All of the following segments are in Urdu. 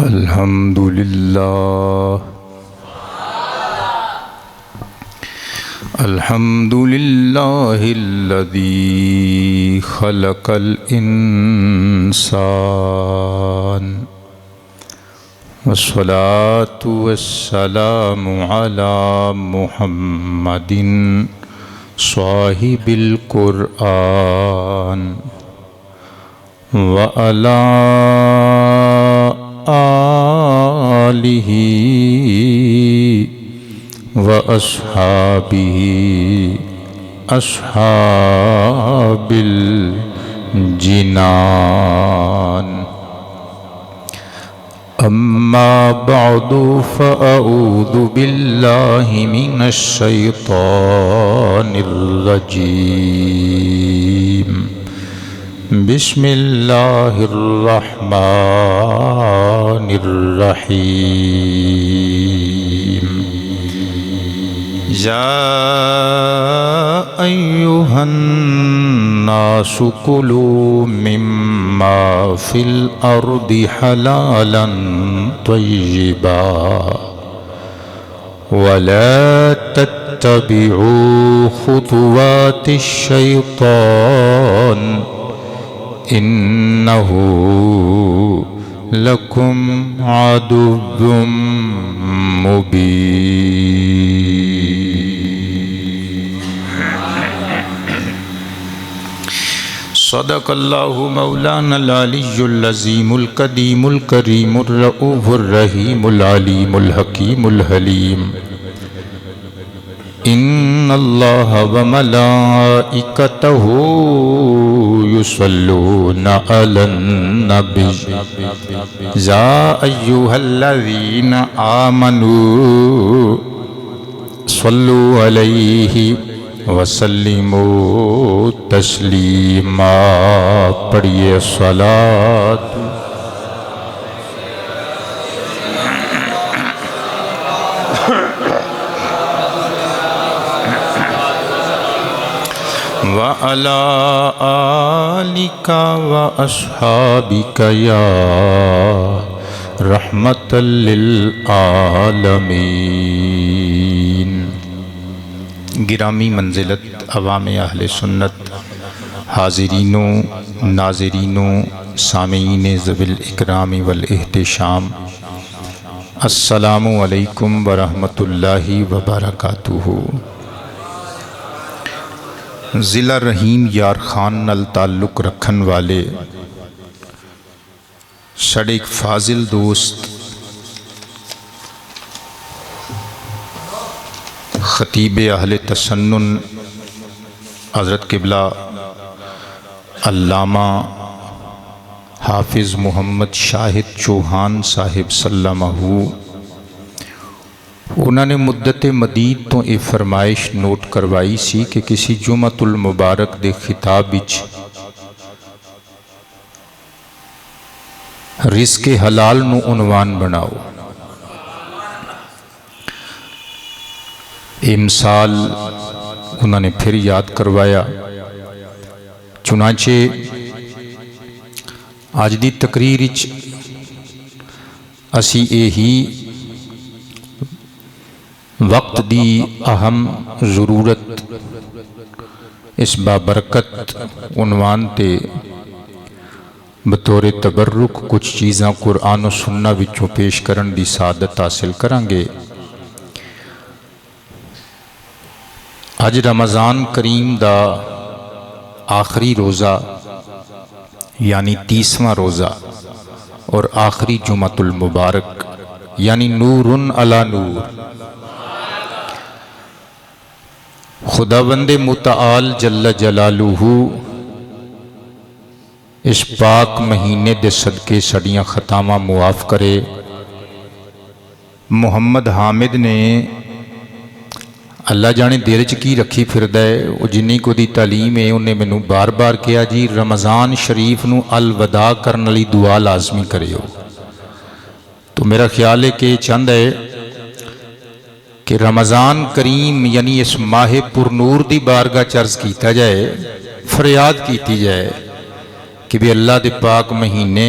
الحمد لله الحمد لله الذي خلق الإنسان والصلاة والسلام على محمد صاحب القرآن وعلى آله وأصحابه أصحاب الجنان أما بعد فأعوذ بالله من الشيطان الرجيم بسم الله الرحمن الرحيم يا أيها الناس كلوا مما في الأرض حلالا طيبا ولا تتبعوا خطوات الشيطان إنه لكم عدو مبين صدق الله مولانا العلي العظيم القديم الكريم الرؤوف الرحيم العليم الحكيم الحليم إن الله وملائكته يصلون على النبي يا أيها الذين آمنوا صلوا عليه وسلموا تسلیما پڑھیے صلاۃ وعلى آلك وأصحابك يا رحمة للعالمين گرامی منزلت عوام اہل سنت، حاضرینوں ناظرینوں سامعین ذوی الاکرام والاحتشام، السلام علیکم ورحمۃ اللہ وبرکاتہ۔ ضلع رحیم یار خان نال تعلق رکھن والے ساڈے ایک فاضل دوست خطیب اہل تسنن حضرت قبلہ علامہ حافظ محمد شاہد چوہان صاحب سلمہ، انہوں نے مدت مدید تو یہ فرمائش نوٹ کروائی سی کہ کسی جمعۃ المبارک دے خطاب وچ رزق حلال نو عنوان بناؤ۔ مثال انہوں نے پھر یاد کروایا، چنانچہ آج دی تقریر وچ اسی یہی وقت دی اہم ضرورت اس بابرکت عنوان تے بطور تبرک کچھ چیزاں قرآن و سنہ وچوں پیش کرن دی سعادت حاصل کرانگے۔ آج رمضان کریم دا آخری روزہ یعنی 30واں روزہ اور آخری جمعۃ المبارک یعنی نور علی نور۔ خداوند متعال جل جلالہ اس پاک مہینے دے صدقے سڑیاں خطاواں معاف کرے۔ محمد حامد نے اللہ جانے دیر چ کی رکھی پھردا ہے، وہ جنی کو دی تعلیم ہے انہیں مینوں بار بار کہا جی رمضان شریف نو الوداع کرن والی دعا لازمی کریو۔ تو میرا خیال ہے کہ چند ہے کہ رمضان کریم یعنی اس ماہ پر نور دی بارگاہ چرز کیتا جائے، فریاد کیتی جائے کہ بھی اللہ دے پاک مہینے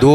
2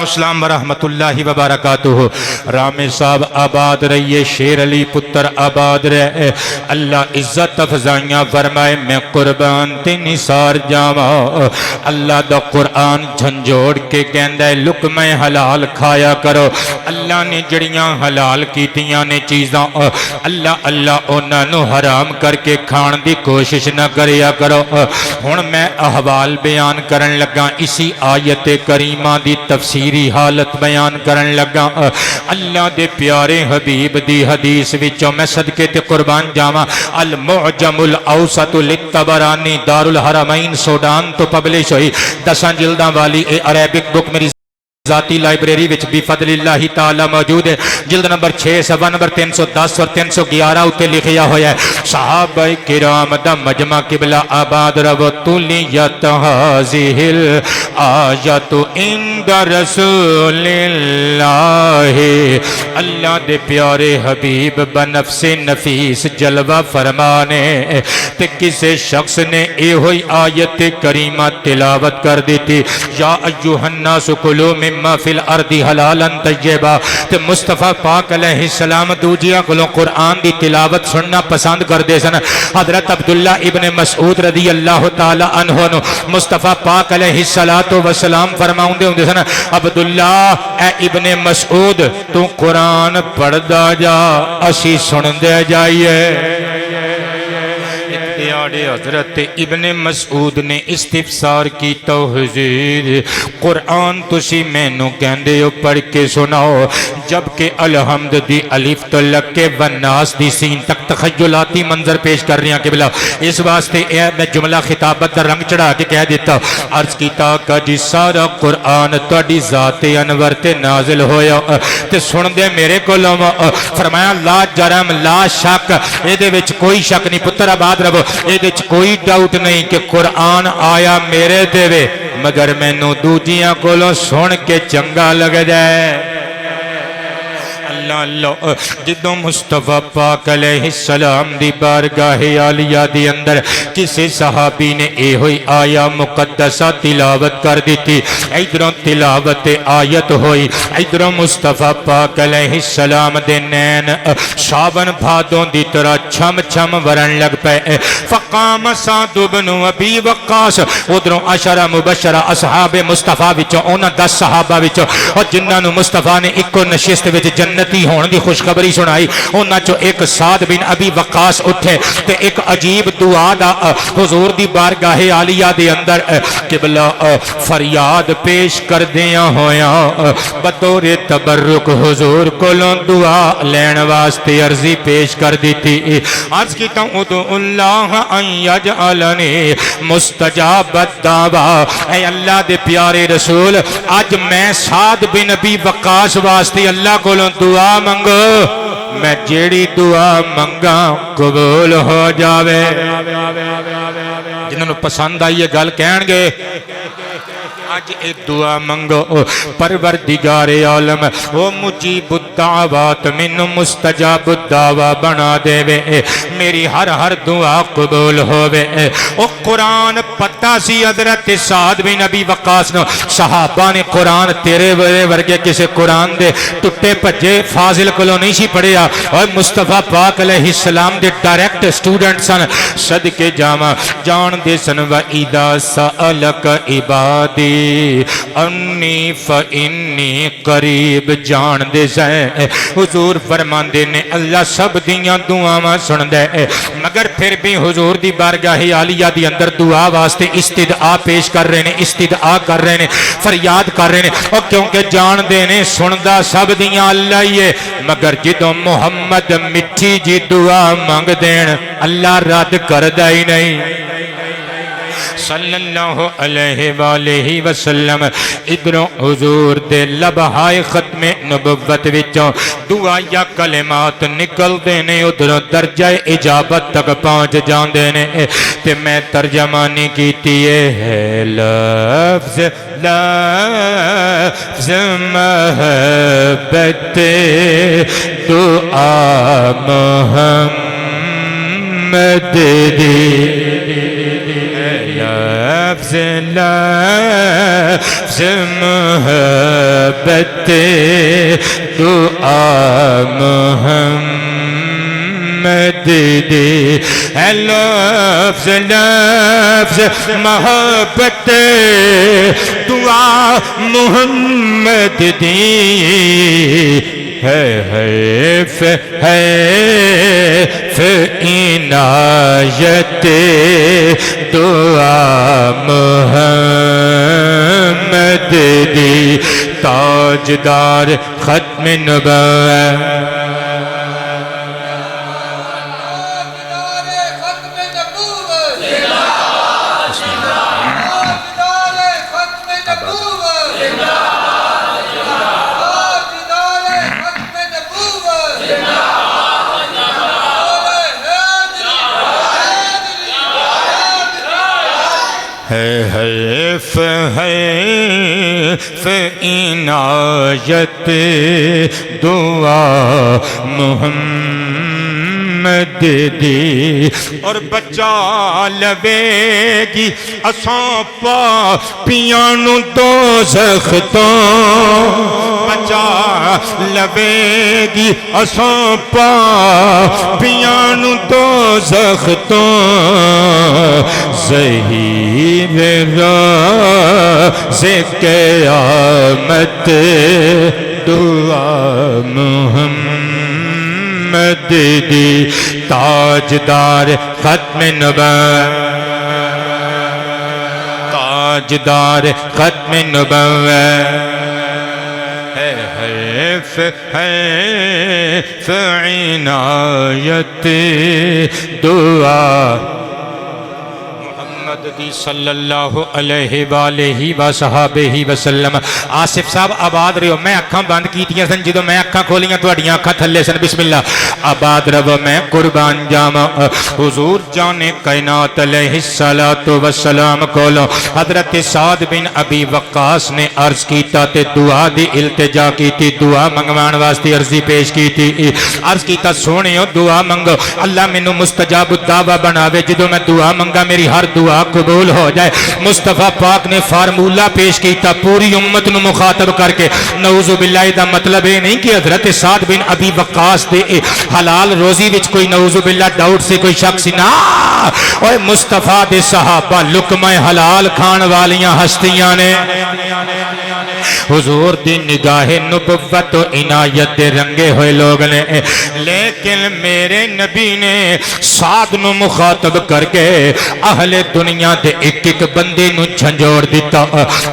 وعلیکم السلام ورحمۃ اللہ وبرکاتہ۔ رام صاحب آباد رہیے، شیر علی پتر آباد رہے، اللہ عزت افزائیاں فرمائے، میں قربان تے نثار جاواں۔ اللہ دا قرآن جھنجوڑ کے کہندا ہے لقمہ حلال کھایا کرو۔ اللہ نے جڑیاں حلال کیتیاں نے چیزاں اللہ انہاں نو حرام کر کے کھان دی کوشش نہ کریا کرو۔ ہن میں احوال بیان کرن لگا، اسی آیت کریمہ دی تفسیری حالت بیان کرن لگا۔ اللہ دے پیارے حبیب دی حدیث وچوں میں صدقے تے قربان جاواں، المعجم الاوسط للطبرانی دار الحرمین سوڈان تو پبلش ہوئی 10 جلداں والی اے عربک بک میری ذاتی لائبریری وچ بفضل اللہ تعالی موجود ہے۔ جلد نمبر 6 صفحہ نمبر 310 اور 311 اتے لکھیا ہویا ہے، صحابہ کرام دا مجمع قبلہ آباد روت لیت ہذہ الآیت عند رسول اللہ۔ اللہ دے پیارے حبیب بنفس نفیس جلوہ فرمانے تے کسے شخص نے اے ہوئی آیت کریمہ تلاوت کر دی تھی، یا ایوہ الناس کلوا مما فی الارض حلالا طیبا۔ تے مصطفیٰ پاک علیہ السلام دوجیاں کلوں قرآن دی تلاوت سننا پسند کر دے سن۔ حضرت عبداللہ ابن مسعود رضی اللہ تعالی عنہ نو مصطفیٰ پاک علیہ السلام فرماؤں دے ہوندے سن، عبداللہ اے ابن مسعود تو قرآن پڑھ دا جا، اسی سن دے جائیے۔ حضرت ابن مسعود نے استفسار کی، تو حضور قرآن تسی مینوں کہندے ہو پڑھ کے سناؤ، جبکہ الحمد دی الف تو لگ کے والناس دی سین تک تخیلاتی منظر پیش کر رہی ہیں قبلہ۔ اس واسطے میں جملہ خطابت کا رنگ چڑھا کے کہہ دیتا، عرض کیتا کہ جی سارا قرآن تہاڈی ذات انور تے نازل ہویا تے سن دے میرے کولوں۔ فرمایا لا جرم لا شک، اے دے وچ کوئی شک نہیں پتر آباد رہو، اے دے وچ کوئی ڈاؤٹ نہیں کہ قرآن آیا میرے دے وے، مگر مینوں دوجیاں کولوں سن کے چنگا لگ جائے۔ اللہ جدوں مصطفیٰ پاک علیہ السلام دی بارگاہ عالیہ دی اندر کسی صحابی نے اے ہوئی آیا مقدسہ تلاوت کر دیتی، ادھروں تلاوت آیت ہوئی، ادھروں مصطفیٰ پاک علیہ السلام دے نین شابن بھادوں دی طرح چھم چھم ورن لگ پے۔ فقام سعد بن ابی وقاص، ادھروں عشرہ مبشرہ اصحاب مصطفیٰ وچوں انہاں 10 صحابہ وچوں اور جنہاں نو مصطفیٰ نے اکو نشست وچ جنتی ہون دی خوشخبری سنائی، انہاں چو ایک سعد بن ابی وقاص اٹھے تے ایک عجیب دعا دا حضور دی بارگاہ عالیہ دے اندر قبلہ فریاد پیش کر دیاں ہویاں بطور تبرک حضور کولوں دعا لین واسطے عرضی پیش کر دیتی۔ عرض کیتا ادعو اللہ ان یجعلنی مستجاب الدعویٰ، اے اللہ دے پیارے رسول آج میں سعد بن ابی وقاص واسطے اللہ کولوں دعا منگو، میں جیڑی دعا منگا قبول ہو جاوے۔ جنہوں پسند آئیے گل کہن گے آج ایک دعا منگو، پروردگار عالم او مجیب الدعوات من مستجاب الدعوہ بنا دے وے، میری ہر دعا قبول ہووے۔ او قرآن پتہ سی حضرت سعد بن ابی وقاص نو، صحابہ نے قرآن تیرے ورگے کسے قرآن دے ٹٹے پجے فاضل کلو نہیں سی پڑھیا، اور مصطفیٰ پاک علیہ السلام دے ڈائریکٹ سٹوڈنٹ سن، صدقے جاواں جان دے سن۔ وَإِذَا سَأَلَكَ عِبَادِي انی فإنی قریب، جان دے سیں حضور فرماندے نے اللہ سب دیاں دعاواں سن دے، مگر پھر بھی حضور دی بارگاہ عالیہ دی اندر دعا واسطے استدعا پیش کر رہے نے، استدعا کر رہے نے، فریاد کر رہے نے، اور کیونکہ جان دے نے سندا سب دیاں اللہ ہی ہے، مگر جدوں محمد مٹھی جی دعا مانگ دین اللہ رد کردہ ہی نہیں صلی اللہ علیہ وآلہ وسلم۔ ادھروں حضور دے لبہائے ختم نبوت وچوں دعا یا کلمات نکل دینے، ادھروں درجہ اجابت تک پہنچ جان دینے، تے میں ترجمانی کیتی ہے لفظ لفظ محبت دعا محمد دی، لفظ لفظ محبت محمد دی اے لفظ لفظ محبت دعا محمد دی ہے عنایت دعا محمد دی تاجدار ختم نبوت عنایت دعا محمد دی اور بچا لوے گی اساں پاپیاں نو دوزخ تو بچا لوے گی اساں پاپیاں نو دوزخ تو زہیر روز قیامت دعا محمد دی تاجدار ختم نبوت تاجدار ختم نبوت عنایت دعا دی صلی اللہ علیہ وآلہ وصحابہ وسلم. آصف صاحب آباد رہو. میں اکھاں بند کیتیاں سن جدو میں اکھاں کھولیاں تواڈیاں اکھاں تھلے سن. بسم اللہ. آباد رہو میں قربان جاواں حضور جان کائنات علیہ الصلوۃ والسلام کولوں حضرت سعد بن ابی وقاص نے عرض کیتا تے دعا دی التجا کیتی, دعا منگوان واسطے عرضی پیش کیتی. عرض کیتا سونیو دعا منگو اللہ مینوں مستجاب الدعوہ بناوے. جدو میں دعا منگا میری ہر دعا قبول ہو جائے. مصطفیٰ پاک نے فارمولہ پیش کیتا پوری امت نو مخاطب کر کے. نعوذ باللہ دا مطلب ہے نہیں کہ حضرت سعد بن ابی وقاص دے حلال روزی وچ کوئی نعوذ باللہ ڈاؤٹ سے کوئی شک سی نہ. اوے مصطفیٰ دے صحابہ لقمہ حلال کھان والیاں ہستیاں نے. حضور دی نگاہ نبوت و عنایت دے رنگے ہوئے لوگ نے, لیکن میرے نبی نے سعد نو مخاطب کر کے اہل دنیا دے ایک ایک بندے نو جھنجھوڑ دیتا.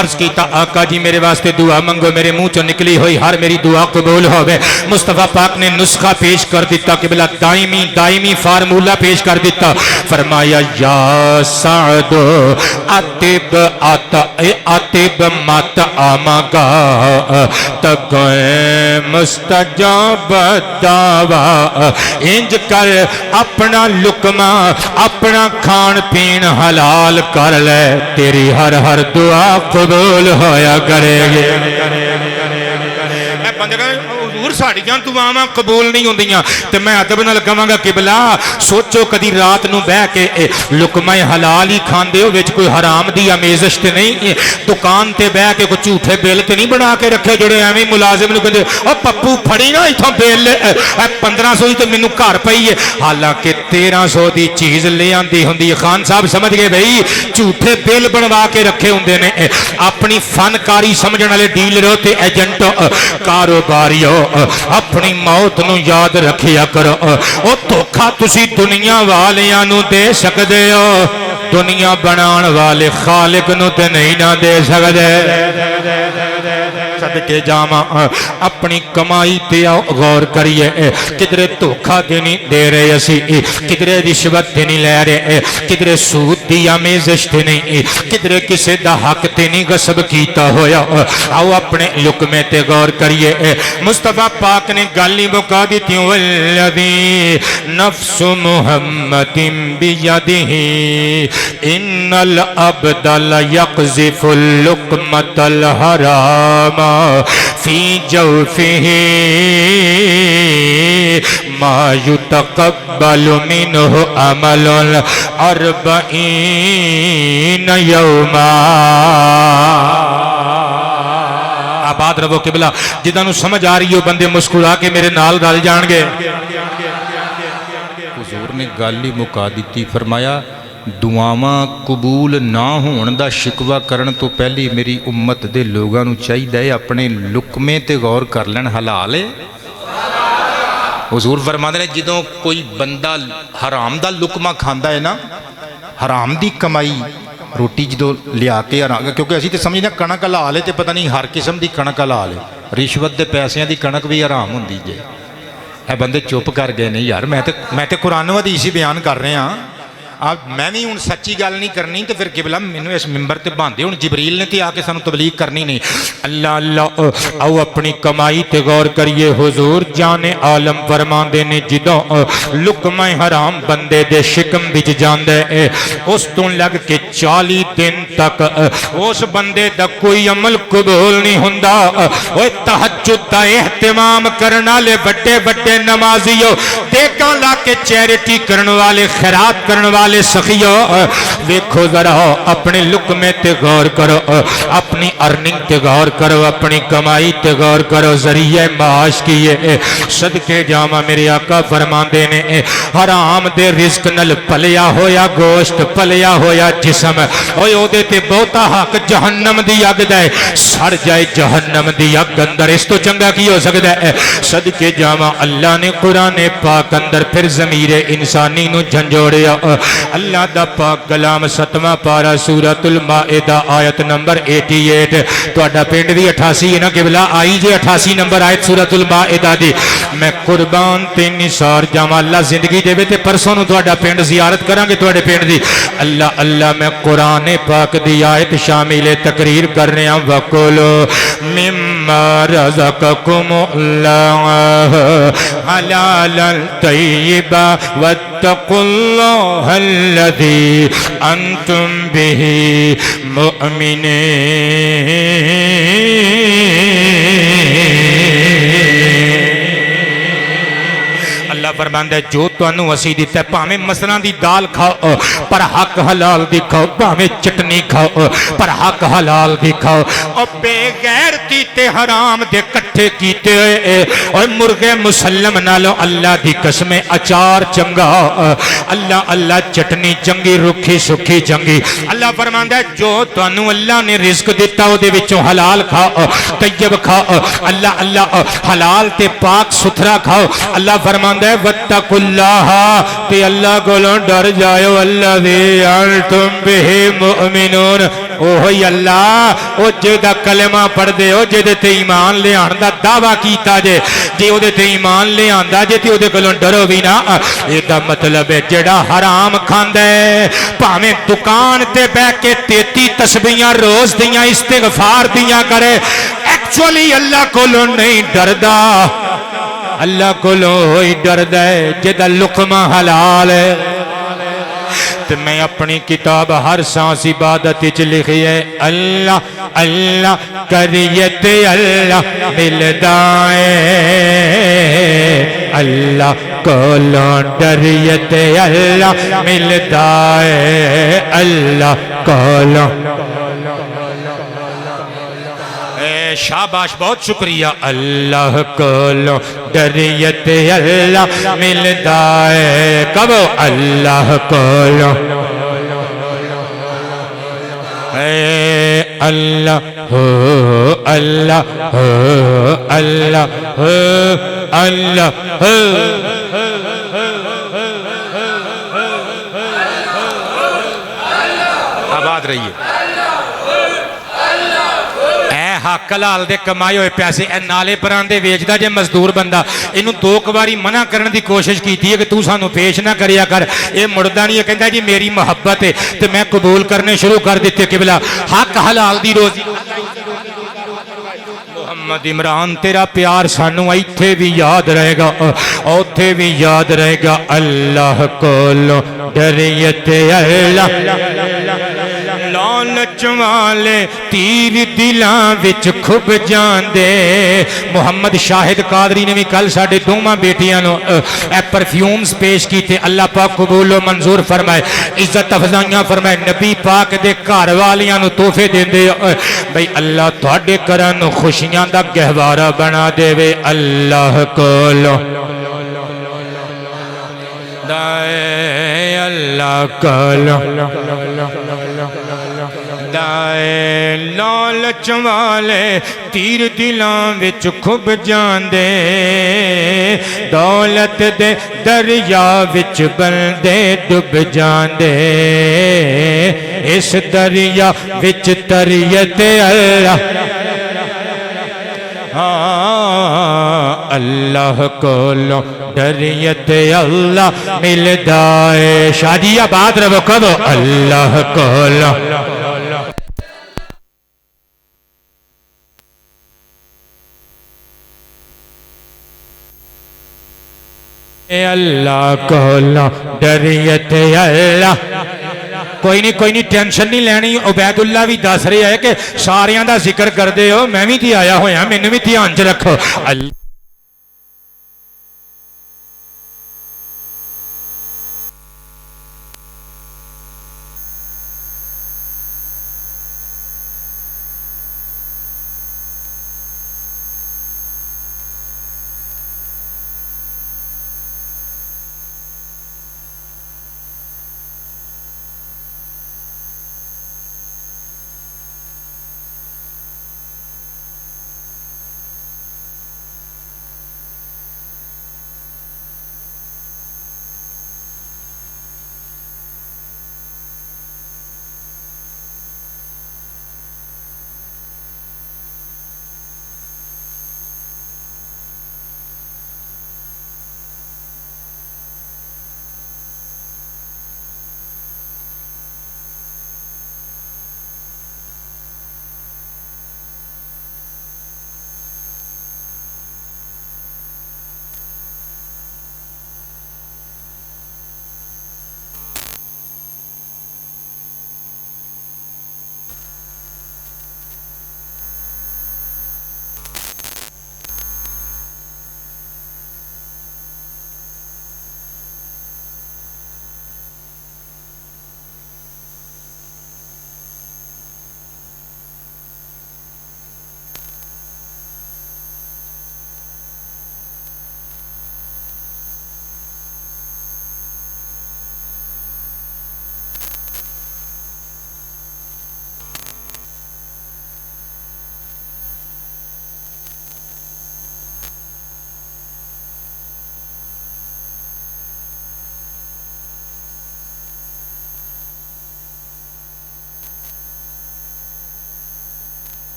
عرض کیتا آقا جی میرے واسطے دعا منگو, میرے منہ چوں نکلی ہوئی ہر میری دعا قبول ہوئے. مصطفیٰ پاک نے نسخہ پیش کر دیتا کہ بلا دائمی فارمولہ پیش کر دیتا. فرمایا یا سعد اتب مت آمگا تکوئے مستجاب دعویٰ. انج کر اپنا لقمہ اپنا کھان پین حلال کر لے, تیری ہر ہر دعا قبول ہویا کرے گی. حضور ساڑیاں دعاواں قبول نہیں ہوندیاں تے میں ادب نال کہاں گا قبلہ سوچو کدی رات نو بہ کے لقمہ حلال ہی کھاندے ہو وچ کوئی حرام دی آمیزش تے نہیں, دکان تے بہ کے کوئی جھوٹے بل تے نہیں بنا کے رکھے جڑے ایویں ملازم نو کہندے او پپو پھڑی نا ایتھوں بل 1500 دی تے مینوں گھر پئی ہے, حالانکہ 1300 دی چیز لے آندی ہوندی. خان صاحب سمجھ گئے بھئی جھوٹے بل بنوا کے رکھے ہوندے نے. اپنی فنکاری سمجھن والے ڈیلروں تے ایجنٹوں کاروباریوں اپنی موت نو یاد رکھیا کرو. او دھوکھا تسی دنیا والیاں نو دے سکدے ہو, دنیا بنان والے خالق نو تے نہیں نہ دے سکدے. صدقے جاواں اپنی کمائی تے غور کریے, کدھرے دھوکھا تے نہیں دے رہے اسی, کدھرے رشوت تے نہیں لے رہے, کدھرے سود دی آمیزش تے نہیں, کدھرے کسے دا حق تے نہیں غصب کیتا ہویا. آؤ اپنے لقمے تے غور کریے. مصطفیٰ پاک نے گالی مکا دیتی والذی نفس محمد بیدہ ان العبد لیقذف اللقمۃ الحرام فی جوفہ ما یتقبل منہ عمل 40 یوما. آباد رہو قبلہ. جدھاں نو سمجھ آ رہی ہو بندے مسکرا کے میرے نال رل جان گے. حضور نے گل ہی مکا دیتی، فرمایا دعاواں قبول نہ ہون دا شکوہ کرن تو پہلے میری امت دے لوگاں نو چاہیے اپنے لقمے تے غور کر لین، حلال ہے۔ حضور فرماتے ہیں جدوں کوئی بندہ حرام دا لقمہ کھاندا ہے نا، حرام دی کمائی روٹی جدوں لیا کے حرام، کیونکہ اسی تے سمجھنا کنک حلال ہے تے پتہ نہیں ہر قسم دی کنک حلال ہے، رشوت دے پیسیاں دی کنک بھی حرام ہوندی جے۔ اے بندے چپ کر گئے نہیں یار، میں تے قرآن و حدیث ہی بیان کر رہے ہاں، اب میں بھی ہوں سچی گل نہیں کرنی تو پھر قبلہ مینوں اس ممبر تے باندھے ہوں جبریل نے تے آ کے سانوں تبلیغ کرنی نہیں۔ اللہ اللہ او اپنی کمائی تے غور کریے، حضور جان عالم فرماندے نے جدوں لقمہ حرام بندے دے شکم وچ جاندا ہے اس تو لگ کے 40 دن تک اس بندے دا کوئی عمل قبول نہیں ہوندا۔ اوے تہجد دا اہتمام کرن والے بڑے بڑے نمازیو، دیکھاں لا کے چیریٹی کرن والے، خیرات کرن والے سخیو، ویکھو ذرا اپنے لقمے تے غور کرو، اپنی ارننگ تے غور کرو، اپنی کمائی تے غور کرو، ذریعہ معاش کیے صدقے جاواں میرے آقا فرماندے نے حرام دے رزق نل پلیا ہویا گوشت، پلیا ہویا جسم، اوے او دے تے بہتا حق جہنم دی اگ دا ہے، سڑ جائے جہنم دی اگ اندر، اس تو چنگا کی ہو سکتا ہے؟ صدقے جاواں اللہ نے قرآن پاک اندر پھر ضمیر انسانی نو جھنجوڑیا۔ اللہ دا پاک کلام 7واں پارہ سورۃ المائدہ آیت نمبر 88، تہاڈا پنڈ بھی 88 ہے نا قبلہ، آئی جے 88 نمبر آیت سورۃ المائدہ دی۔ میں قربان تے نثار جاواں، اللہ زندگی دے تے پرسوں نو تہاڈا پنڈ زیارت کراں گے تہاڈے پنڈ دی۔ اللہ اللہ میں قرآن پاک دی آیت شامل تقریر کر رہا ہوں، وَقُلُوا مِمَّا رَزَقَكُمُ اللَّهُ حَلَالًا طَيِّبًا وَاتَّقُوا اللَّهَ الَّذِي أَنْتُمْ بِهِ مُؤْمِنُونَ۔ اللہ فرماندا ہے جو تانوں اسی دیتا ہے، پاویں مسراں دی دال کھاؤ پر حق حلال دی کھاؤ، پاویں چٹنی کھاؤ پر حق حلال دی کھاؤ، اور بے غیرتی تے حرام دے کٹھے کیتے ہوئے اور مرغے مسلم نالو اللہ دی قسم اچار چنگا، اللہ اللہ چٹنی چنگی، رکھی سکھی چنگی۔ اللہ فرماندا ہے جو تانوں اللہ نے رزق دیتا او دے وچوں حلال کھاؤ، طیب کھاؤ، اللہ اللہ حلال تے پاک ستھرا کھاؤ۔ اللہ فرماندا ہے وَاتَّقُوا اللَّهَ، تے اللہ کولوں ڈر جاؤ، الَّذِي أَنْتُمْ بِهِ مُؤْمِنُونَ، اوہی اللہ او جیدہ کلمہ پڑھ دے، او جیدے تے ایمان لے آندہ دعویٰ کیتا جے، جے او دے تے ایمان لے آندہ جے تے او دے کلوں ڈرو بھی نا۔ یہ دا مطلب ہے جڑا حرام کھاندے پاویں دکان تے بہ کے 33 تسبیحاں روز دیاں استغفار دیاں کرے، ایکچولی اللہ کولوں نہیں ڈردا، اللہ کولوں ہوئی ڈردا ہے جدا لقمہ حلال ہے۔ تو میں اپنی کتاب ہر سانس عبادت وچ لکھی ہے، اللہ اللہ کریت اللہ ملدا ہے، اللہ کولوں ڈریت اللہ ملدا ہے، اللہ کولوں۔ شاباش، بہت شکریہ۔ اللہ کولوں ڈریت اللہ ملدا ہے، کب؟ اللہ کولوں اللہ ہو اللہ ہو اللہ ہو اللہ ہو۔ آباد رہیے۔ حق حلال دے کمائے ہوئے پیسے اے نالے پراندے ویچدا جے مزدور بندہ، اینو 2 واری منع کرن دی کوشش کیتی ہے کہ تو سانو پیش نہ کریا کر، اے مڑدا نہیں ہے، کہندا جی میری محبت ہے تے میں قبول کرنے شروع کر دیتے۔ قبلہ حق حلال دی روزی محمد عمران تیرا پیار سانو ایتھے بھی یاد رہے گا، اوتھے بھی یاد رہے گا۔ اللہ کولوں ڈریت اللہ، لالچ والے تیر دلاں وچ کھب جاندے۔ محمد شاہد قادری نے بھی کل ساڈے دوواں بیٹیاں نو اے پرفیومز پیش کیتے، اللہ پاک قبول و منظور فرمائے، عزت افزائیاں فرمائے، نبی پاک دے گھر والیاں نو تحفے دیندے بھئی اللہ تہاڈے گھراں نو خوشیاں دا گہوارہ بنا دے وے۔ اللہ کولوں دائے اللہ کولو دائے لالچ والے تیر دلاں وچ کھب جاندے دولت دے دریا وچ بندے ڈب جاندے اس دریا وچ تریت اللہ اللہ کولو ڈریت اللہ ملدا ہے شادی آباد رہو کدو اللہ کولو اللہ کولو ڈریت اللہ کوئی نہیں ٹینشن نہیں لینی عبید اللہ بھی دس رہے ہے کہ ساریاں دا ذکر کر دے ہو میں بھی تھی آیا ہویا میں نے بھی دھیان چ رکھو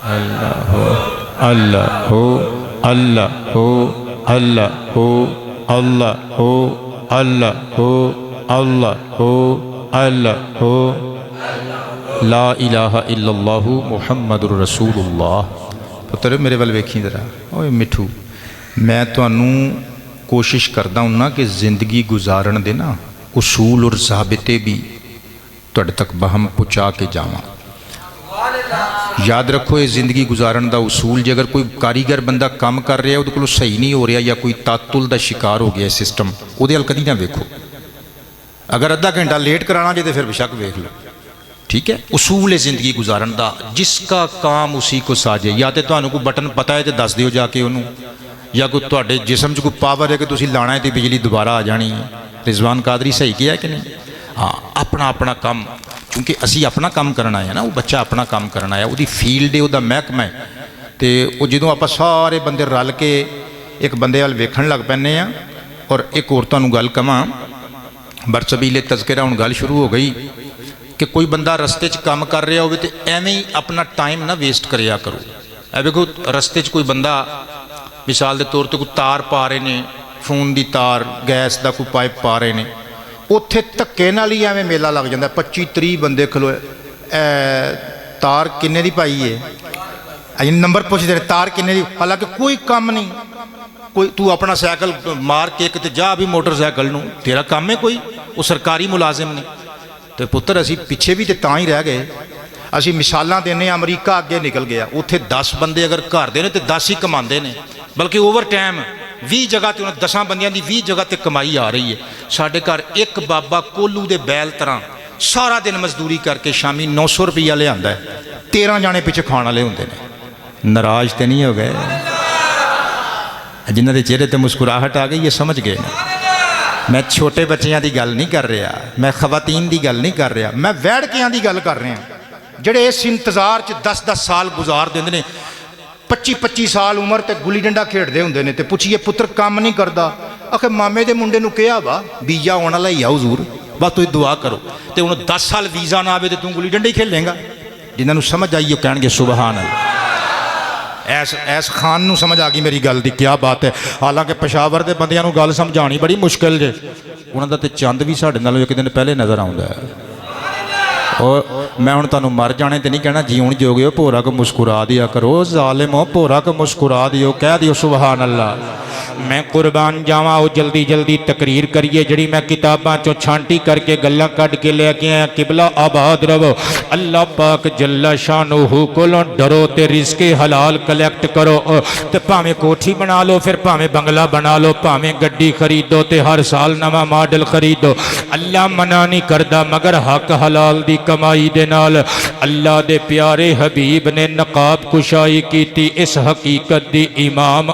اللہ ہو اللہ ہو اللہ ہو اللہ ہو اللہ ہو اللہ ہو اللہ ہو اللہ ہو لا الہ الا اللہ محمد رسول اللہ پتر میرے ول ویکھی ذرا اوے مٹھو میں تانوں کوشش کردا ہوں نا کہ زندگی گزارن دے نا اصول اور ضابطے بھی تہاڈے تک بہم پہنچا کے جاواں یاد رکھو یہ زندگی گزارن دا اصول جے اگر کوئی کاریگر بندہ کام کر رہا ہے وہ کو صحیح نہیں ہو رہا یا کوئی تعطل دا شکار ہو گیا سسٹم وہ کدی نہ ویکھو اگر ادھا گھنٹہ لیٹ کرانا جے تو پھر بشک ویکھ لو ٹھیک ہے اصول ہے زندگی گزارن دا جس کا کام اسی کو ساجے یا تو تمہیں کوئی بٹن پتہ ہے تو دس دیو جا کے انہوں یا کوئی تواڈے جسم چ کوئی پاور ہے کہ تسی لانا ہے تو بجلی دوبارہ آ جانی ہے رضوان قادری صحیح کیا ہے کہ نہیں ہاں اپنا اپنا کام کیونکہ اسی اپنا کام کرنا ہے نا وہ بچہ اپنا کام کرنا ہے وہ فیلڈ ہے وہ محکمہ ہے تو وہ جدوں آپ سارے بندے رل کے ایک بندے وال ویکھن لگ پینے ہیں اور ایک اور تانوں گل کہاں برسبیل تذکرہ ہوں گل شروع ہو گئی کہ کوئی بندہ رستے چ کام کر رہا ہوئے تو ایویں ہی اپنا ٹائم نہ ویسٹ کریا کرو اے دیکھو رستے چ کوئی بندہ مثال دے طور تے کوئی تار پا رہے ہیں فون دی تار گیس دا کوئی پائپ پا رہے ہیں اتنے دھکے نال ہی ایویں میلہ لگ جاتا ہے 25-30 بندے کھلوئے تار کنے دی پائی ہے نمبر پوچھتے ہیں تار کنے دی حالانکہ کوئی کام نہیں کوئی تو اپنا سائیکل مار کے ایک تے جا بھی موٹر سائیکل نو تیرا کام ہے کوئی ਉਹ ਸਰਕਾਰੀ ਮੁਲਾਜ਼ਮ ਨੇ। ਤੇ ਪੁੱਤਰ ਅਸੀਂ ਪਿੱਛੇ ਵੀ ਤੇ ਤਾਂ ਹੀ ਰਹਿ ਗਏ। ਅਸੀਂ ਮਿਸਾਲਾਂ ਦਿੰਦੇ ਹਾਂ, ਅਮਰੀਕਾ ਅੱਗੇ ਨਿਕਲ ਗਿਆ, ਉੱਥੇ 10 ਬੰਦੇ ਅਗਰ ਘਰ ਦੇ ਨੇ ਤੇ 10 ਹੀ ਕਮਾਉਂਦੇ ਨੇ, ਬਲਕਿ ਓਵਰ ਟਾਈਮ 20 ਜਗ੍ਹਾ ਤੇ ਉਹਨਾਂ 10 ਬੰਦਿਆਂ ਦੀ 20 ਜਗ੍ਹਾ ਤੇ ਕਮਾਈ ਆ ਰਹੀ ਹੈ। ਸਾਡੇ ਘਰ ਇੱਕ ਬਾਬਾ ਕੋਲੂ ਦੇ ਬੈਲ ਤਰ੍ਹਾਂ ਸਾਰਾ ਦਿਨ ਮਜ਼ਦੂਰੀ ਕਰਕੇ ਸ਼ਾਮੀ 900 ਰੁਪਈਆ ਲਿਆਂਦਾ ਹੈ, 13 ਜਾਣੇ ਪਿੱਛੇ ਖਾਣ ਵਾਲੇ ਹੁੰਦੇ ਨੇ। ਨਾਰਾਜ਼ ਤੇ ਨਹੀਂ ਹੋ ਗਏ? ਜਿਨ੍ਹਾਂ ਦੇ ਚਿਹਰੇ ਤੇ ਮੁਸਕਰਾਹਟ ਆ ਗਈ ਇਹ ਸਮਝ ਗਏ ਨੇ। ਮੈਂ ਛੋਟੇ ਬੱਚਿਆਂ ਦੀ ਗੱਲ ਨਹੀਂ ਕਰ ਰਿਹਾ, ਮੈਂ ਖਵਾਤੀਨ ਦੀ ਗੱਲ ਨਹੀਂ ਕਰ ਰਿਹਾ, ਮੈਂ ਵੈੜਕਿਆਂ ਦੀ ਗੱਲ ਕਰ ਰਿਹਾ, ਜਿਹੜੇ ਇਸ ਇੰਤਜ਼ਾਰ 'ਚ 10-10 ਸਾਲ ਗੁਜ਼ਾਰ ਦਿੰਦੇ ਨੇ। 25-25 ਸਾਲ ਉਮਰ ਤੇ ਗੁੱਲੀ ਡੰਡਾ ਖੇਡਦੇ ਹੁੰਦੇ ਨੇ ਤੇ ਪੁੱਛੀਏ ਪੁੱਤਰ ਕੰਮ ਨਹੀਂ ਕਰਦਾ? ਆਖੇ ਮਾਮੇ ਦੇ ਮੁੰਡੇ ਨੂੰ ਕਿਹਾ ਵਾ ਵੀਜ਼ਾ ਆਉਣ ਵਾਲਾ ਹੀ ਆ ਹਜ਼ੂਰ, ਬਸ ਤੁਸੀਂ ਦੁਆ ਕਰੋ। ਤੇ ਹੁਣ 10 ਸਾਲ ਵੀਜ਼ਾ ਨਾ ਆਵੇ ਤੇ ਤੂੰ ਗੁੱਲੀ ਡੰਡਾ ਹੀ ਖੇਲੇਂਗਾ। ਜਿਨ੍ਹਾਂ ਨੂੰ ਸਮਝ ਆਈ ਉਹ ਕਹਿਣਗੇ ਸੁਬਹਾਨ ਅੱਲਾਹ। ਐਸ ਖਾਨ ਨੂੰ ਸਮਝ ਆ ਗਈ ਮੇਰੀ ਗੱਲ ਦੀ, ਕਿਆ ਬਾਤ ਹੈ। ਹਾਲਾਂਕਿ ਪਸ਼ਾਵਰ ਦੇ ਬੰਦਿਆਂ ਨੂੰ ਗੱਲ ਸਮਝਾਉਣੀ ਬੜੀ ਮੁਸ਼ਕਿਲ ਜੇ। ਉਹਨਾਂ ਦਾ ਤੇ ਚੰਦ ਵੀ ਸਾਡੇ ਨਾਲੋਂ ਇੱਕ ਦਿਨ ਪਹਿਲੇ ਨਜ਼ਰ ਆਉਂਦਾ ਹੈ। ਔਰ ਮੈਂ ਹੁਣ ਤੁਹਾਨੂੰ ਮਰ ਜਾਣੇ ਤੇ ਨਹੀਂ ਕਹਿਣਾ ਜੀਉਣ ਜੋਗੇ ਹੋ, ਭੋਰਾ ਕੋ ਮੁਸਕਰਾ ਦਿਆ ਕਰੋ, ਜ਼ਾਲਿਮੋ ਭੋਰਾ ਕੋ ਮੁਸਕਰਾ ਦਿਓ, ਕਹਿ ਦਿਓ ਸੁਬਹਾਨ ਅੱਲਾਹ। ਮੈਂ ਕੁਰਬਾਨ ਜਾਵਾਂ ਉਹ ਜਲਦੀ ਜਲਦੀ ਤਕਰੀਰ ਕਰੀਏ ਜਿਹੜੀ ਮੈਂ ਕਿਤਾਬਾਂ ਚੋਂ ਛਾਂਟੀ ਕਰਕੇ ਗੱਲਾਂ ਕੱਢ ਕੇ ਲੈ ਕੇ ਆਇਆ। ਕਿਬਲਾ ਆਬਾਦ ਰਵੋ, ਅੱਲਾਹ ਪਾਕ ਜੱਲਾ ਸ਼ਾਨੁਹੂ ਕੋਲੋਂ ਡਰੋ ਤੇ ਰਿਜ਼ਕੇ ਹਲਾਲ ਕਲੈਕਟ ਕਰੋ। ਤੇ ਭਾਵੇਂ ਕੋਠੀ ਬਣਾ ਲਓ, ਫਿਰ ਭਾਵੇਂ ਬੰਗਲਾ ਬਣਾ ਲਓ, ਭਾਵੇਂ ਗੱਡੀ ਖਰੀਦੋ ਤੇ ਹਰ ਸਾਲ ਨਵਾਂ ਮਾਡਲ ਖਰੀਦੋ। ਅੱਲਾਹ ਮਨਾ ਨਹੀਂ ਕਰਦਾ, ਮਗਰ ਹੱਕ ਹਲਾਲ ਦੀ ਕਮਾਈ ਦੇ ਨਾਲ। ਅੱਲਾਹ ਦੇ ਪਿਆਰੇ ਹਬੀਬ ਨੇ ਨਕਾਬ ਕੁਸ਼ਾਈ ਕੀਤੀ ਇਸ ਹਕੀਕਤ ਦੀ। ਇਮਾਮ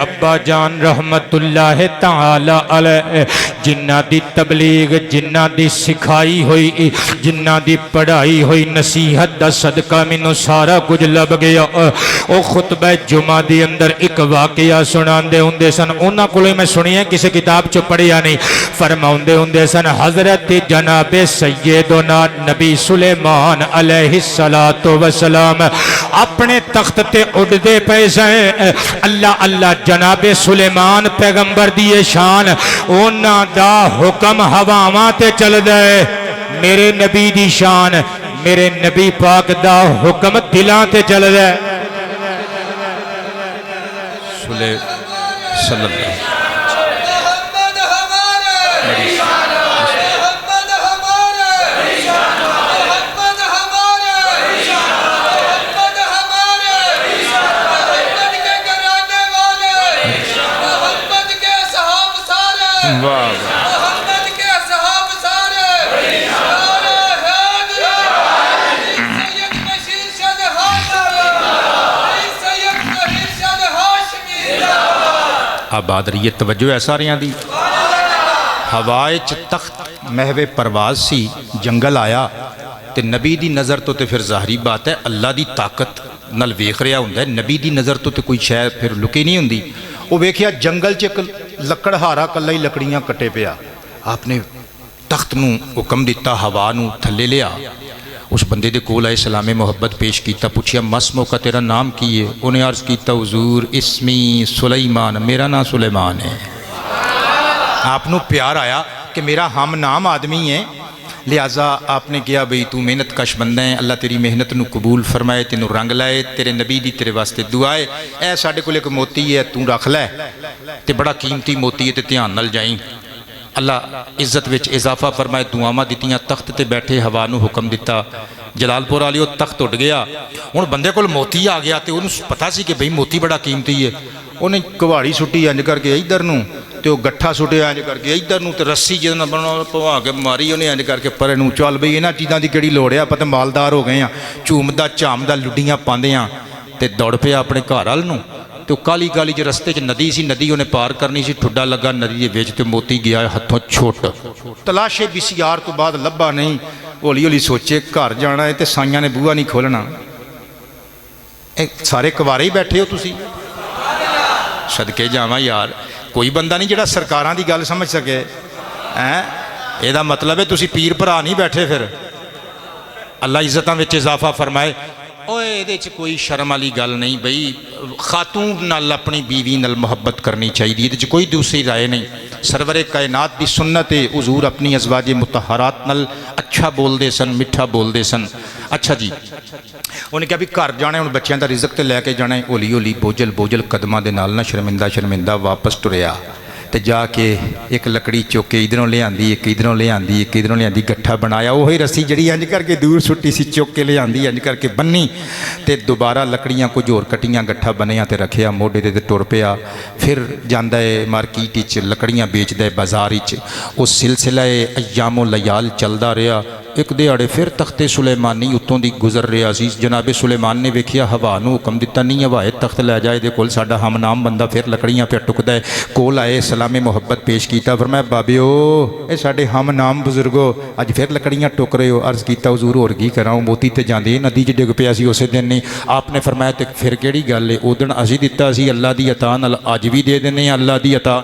ابا جان رحمت اللہ تعالی علیہ جنہ دی تبلیغ جنہ دی سکھائی ہوئی جنہ دی پڑھائی ہوئی نصیحت دا صدقہ مینوں سارا کچھ لب گیا او خطبہ جمعہ دی اندر ایک واقعہ سناندے ہوندے سن انہاں کولے میں سنی ہے کسی کتاب چ پڑھیا نہیں فرماؤندے ہوندے سن حضرت جناب سیدنا نبی سلیمان علیہ السلام اپنے تخت تے اڑدے پے سن اللہ اللہ جناب سلیمان پیغمبر دی شان انہاں دا حکم ہواواں تے چل دے میرے نبی دی شان میرے نبی پاک دا حکم دلاں تے چل دے صلی اللہ آبادریت توجہ ہے ساریاں دی ہوائے چ تخت محو پرواز سی جنگل آیا تے نبی دی نظر تو تے پھر ظاہری بات ہے اللہ دی طاقت نال ویکھ رہا ہوندا ہے نبی دی نظر تو تے کوئی شے پھر لکی نہیں ہوندی وہ ویکھیا جنگل چ لکڑہارا کلا ہی لکڑیاں کٹے پیا آپ نے تخت نو حکم دیتا ہوا نو تھلے لیا اس بندے دے کول آئے سلام محبت پیش کیتا پوچھیا مسمو کا تیرا نام کی ہے انہیں عرض کیتا حضور اسمی سلیمان میرا نام سلیمان ہے آپ نو پیار آیا کہ میرا ہم نام آدمی ہے لہٰذا آپ نے کیا بھئی تو محنت کش بندہ ہے اللہ تیری محنت نو قبول فرمائے تینو رنگ لائے تیرے نبی دی تیرے واسطے دعائے اے ساڑھے کو لے کو موتی ہے تو رکھ لائے تے بڑا قیمتی موتی ہے تے تیان نل جائیں اللہ عزت وچ اضافہ فرمائے دعاواں دتیاں تخت تے بیٹھے ہوا نو حکم دیتا جلال پور والی وہ تخت اٹھ گیا ہن بندے کول موتی آ گیا تے انہوں پتہ سی کہ بھئی موتی بڑا قیمتی ہے انہیں کواڑی سٹی انج کر کے ادھر نو تے وہ گٹھا سٹیا انج کر کے ادھر نو تے رسی جے نال بنا پوا کے ماری انہیں انج کر کے پرے نو چل بھئی انہاں چیزاں دی کیڑی لوڑ ہے اپاں تے مالدار ہو گئے ہاں چومدا چامدا لڈیاں پاندے ہاں تے دوڑ پیا اپنے گھر وال نو تو کالی کالی جو رستے چ ندی سی ندی انہیں پار کرنی سی ٹھڈا لگا ندی دے وچ تے موتی گیا ہتھوں چھوٹ تلاشے بسیار تو بعد لبا نہیں ہولی ہولی سوچے گھر جانا ہے تے سائیاں نے بوہا نہیں کھولنا سارے کوارے ہی بیٹھے ہو تسی صدقے جاواں یار کوئی بندہ نہیں جڑا سرکاراں دی گل سمجھ سکے اے دا مطلب ہے تسی پیر بھرا نہیں بیٹھے پھر اللہ عزتاں وچ اضافہ فرمائے اوے دے چ کوئی شرم والی گل نہیں بھئی خاتون نال اپنی بیوی نال محبت کرنی چاہیے دے چ کوئی دوسری رائے نہیں سرور کائنات دی سنت ہے حضور اپنی ازواج مطہرات نال اچھا بول دے سن میٹھا بول دے سن اچھا جی انہیں کہا بھی گھر جانا ہے بچیاں دا رزق تے لے کے جانا ہے ہولی ہولی بوجل قدماں دے نال نہ شرمندہ واپس ٹریا تے جا کے ایک لکڑی چوکے ادھروں لے آندی ایک ادھروں لے آندی گٹھا بنایا وہی رسی جڑی انج کر کے دور سٹی سی چوکے لے آندی انج کر کے بنی تے دوبارہ لکڑیاں کچھ اور کٹیاں گٹھا بنیا تے رکھیا موڈے تے ٹر پیا پھر جاندا ہے مارکیٹ وچ لکڑیاں بیچدا ہے بازار وچ او سلسلہ ایام و لیال چلدا رہیا ایک دیہڑے پھر تخت سلیمانی اتوں دی گزر رہا سی جناب سلیمان نے ویکھیا ہوا نو حکم دیتا نہیں ہوائے تخت لے جائے دے کول ساڈا ہم نام بندہ پھر لکڑیاں پہ ٹکدا ہے کول آئے سلام محبت پیش کیتا فرمایا بابیو اے ساڈے ہم نام بزرگو اج پھر لکڑیاں ٹک رہے ہو عرض کیتا حضور اور کی کراں موتی تے جاندے ندی چ ڈگ پیا سی اسے دن نہیں آپ نے فرمایا تے پھر کیڑی گل ہے او دن اسی دتا سی اللہ دی عطا نال اج بھی دے دینے اللہ دی عطا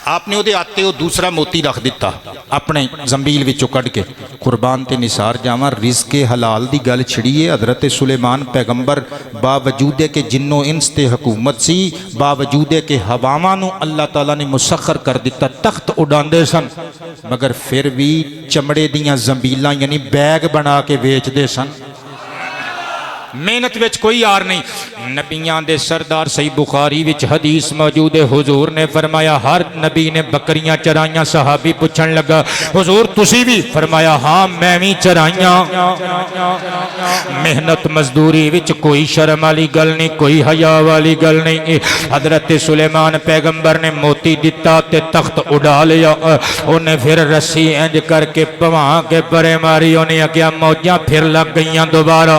آپ نے وہ آتے وہ دوسرا موتی رکھ دیتا اپنے زنبیل وچوں کڈ کے قربان تے نثار جاواں رزق حلال دی گل چھڑیے حضرت سلیمان پیغمبر باوجود کہ جنوں انس تے حکومت سی باوجود کہ ہواواں نو اللہ تعالیٰ نے مسخر کر دیتا تخت اڈاندے سن مگر پھر بھی چمڑے دیاں زنبیلاں یعنی بیگ بنا کے بیچ دے سن محنت وچ کوئی آر نہیں نبیان دے سردار صحیح بخاری وچ حدیث موجود ہے حضور نے فرمایا ہر نبی نے بکریاں چرائیاں صحابی پوچھن لگا حضور تسی بھی فرمایا ہاں میں بھی چرائیاں محنت مزدوری وچ کوئی شرم والی گل نہیں کوئی حیا والی گل نہیں حضرت سلیمان پیغمبر نے موتی دتا تے تخت اڑا لیا انہیں پھر رسی انج کر کے پواں کے پرے ماری انہیں کیا موجاں پھر لگ گئیاں دوبارہ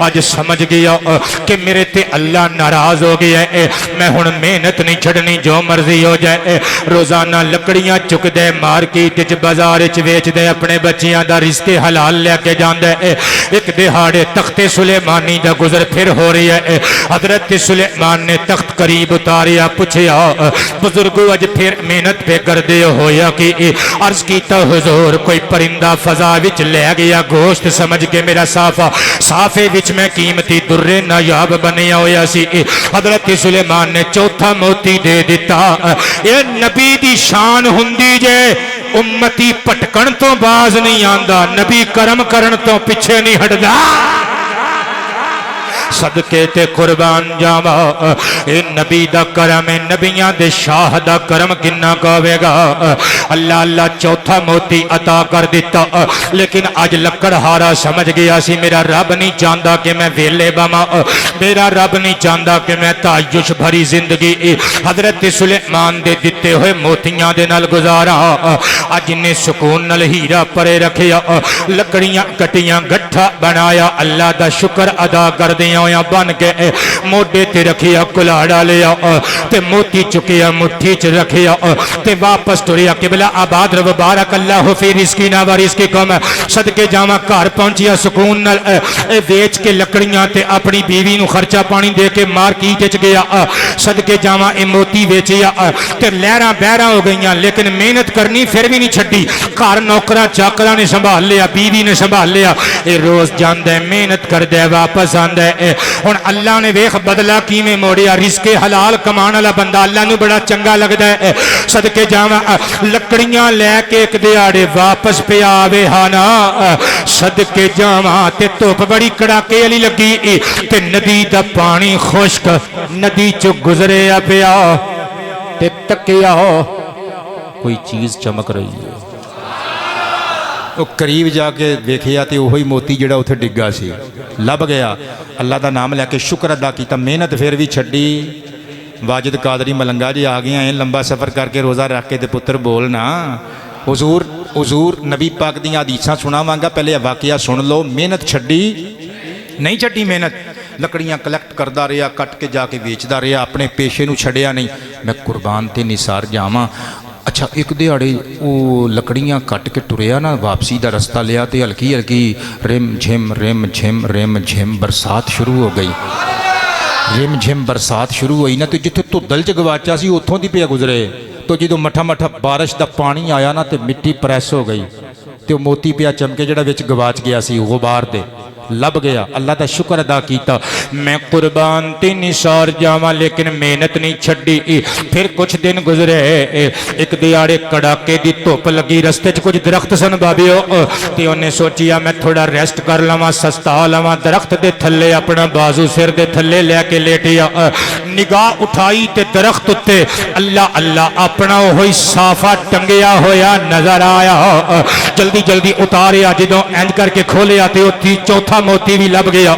اج سمجھ گیا کہ میرے تے اللہ ناراض ہو گیا ہے میں ہن محنت نہیں چھڑنی جو مرضی ہو جائے روزانہ لکڑیاں چک دے مارکیٹ وچ بازار وچ ویچ دے اپنے بچیاں دا رزق حلال لے کے جاندا ہے ایک دہاڑے تخت سلیمانی دا گزر پھر ہو رہی ہے حضرت سلیمان نے تخت قریب اتاریا پوچھیا بزرگو اج پھر محنت پہ کر دے ہویا کہ عرض کیتا حضور کوئی پرندہ فضا وچ لے گیا گوشت سمجھ کے میرا صافے وچ میں قیمتی درے نایاب بنیا ہویا سی حضرت سلیمان نے چوتھا موتی دے دیتا اے نبی دی شان ہوندی جے امتی پٹکن تو باز نہیں آندا نبی کرم کرن تو پیچھے نہیں ہٹدا صدقے تے قربان جاوا اے نبی دا کرم ہے نبیاں دے شاہ دا کرم کنا کہے گا اللہ اللہ چوتھا موتی عطا کر دیتا لیکن اج لکڑہارا سمجھ گیا سی میرا رب نہیں چاہندا کہ میں ویلے بما میرا رب نہیں چاہندا کہ میں تعیش بھری زندگی حضرت سلیمان دے دتے ہوئے موتیاں دے نال گزارا اج نے سکون نال ہیرا پرے رکھیا لکڑیاں کٹیاں گٹھا بنایا اللہ دا شکر ادا کر دیا بن کے موڈے تے رکھیا کلاڑا لیا تے موتی چکیا مٹھی چ رکھیا تے واپس ٹریا قبلہ آباد رو بارک اللہ فی رزقنا و رزقکم صدقے جاواں گھر پہنچیا سکون نال ویچ کے لکڑیاں تے اپنی بیوی نو خرچہ پانی دے کے مارکیٹ وچ گیا صدقے جاواں اے موتی ویچیا تے لہراں بہراں ہو گئیاں لیکن محنت کرنی پھر بھی نہیں چھڈی گھر نوکراں چاکراں نے سنبھال لیا بیوی نے سنبھال لیا اے روز جاندا ہے محنت کردا ہے واپس آندا ہے ہن اللہ نے ویکھ بدلا کیویں موڑیا رزق حلال کمان والا بندہ اللہ نو بڑا چنگا لگدا ہے صدقے جاواں لکڑیاں لے کے ایک دیہاڑے واپس پیا آوے ہانا صدقے جاواں تے دھوپ بڑی کڑاکے والی لگی تے ندی دا پانی خشک ندی چ گزریا پیا تے تکیا کوئی چیز چمک رہی ہے وہ قریب جا کے ویکھیا تے وہی موتی جڑا اتنے ڈگا سی لب گیا اللہ دا نام لے کے شکر ادا کیتا محنت پھر بھی چھڈی واجد قادری ملنگا جی آ گئے ہیں لمبا سفر کر کے روزہ رکھ کے تے پتر بولنا حضور نبی پاک دیاں حدیثاں سناواں گا پہلے واقعہ سن لو محنت چھڈی نہیں چھڈی محنت لکڑیاں کلیکٹ کردا رہیا کٹ کے جا کے ویچدا رہیا اپنے پیشے نو چھڈیا نہیں میں قربان تے نثار جاواں اچھا ایک دیہڑے وہ لکڑیاں کٹ کے ٹریا نا واپسی دا رستہ لیا تے ہلکی ہلکی رم جھم برسات شروع ہو گئی رم جھم برسات شروع ہوئی نا تو جتھے تو دل چ گواچا سی اتھوں دی پیا گزرے تو جدوں مٹھا مٹھا بارش دا پانی آیا نا تے مٹی پریس ہو گئی تے موتی پیا چمکے جڑا وچ گواچ گیا سی غبار دے لب گیا اللہ دا شکر ادا کیتا میں قربان تے نثار جاواں لیکن محنت نہیں چھڈی پھر کچھ دن گزرے ایک دیہاڑے کڑاکے دی دھوپ لگی رستے چ کچھ درخت سن بابیو تے انہیں سوچیا میں تھوڑا ریسٹ کر لواں سستا لواں درخت دے تھلے اپنا بازو سر دے تھلے لے کے لیٹیا نگاہ اٹھائی تے درخت تے اللہ اللہ اپنا وہی صافہ ٹنگیا ہویا نظر آیا جلدی جلدی اتاریا جدوں اینج کر کے کھولیا تے اوتھی چوتھا موتی بھی لب گیا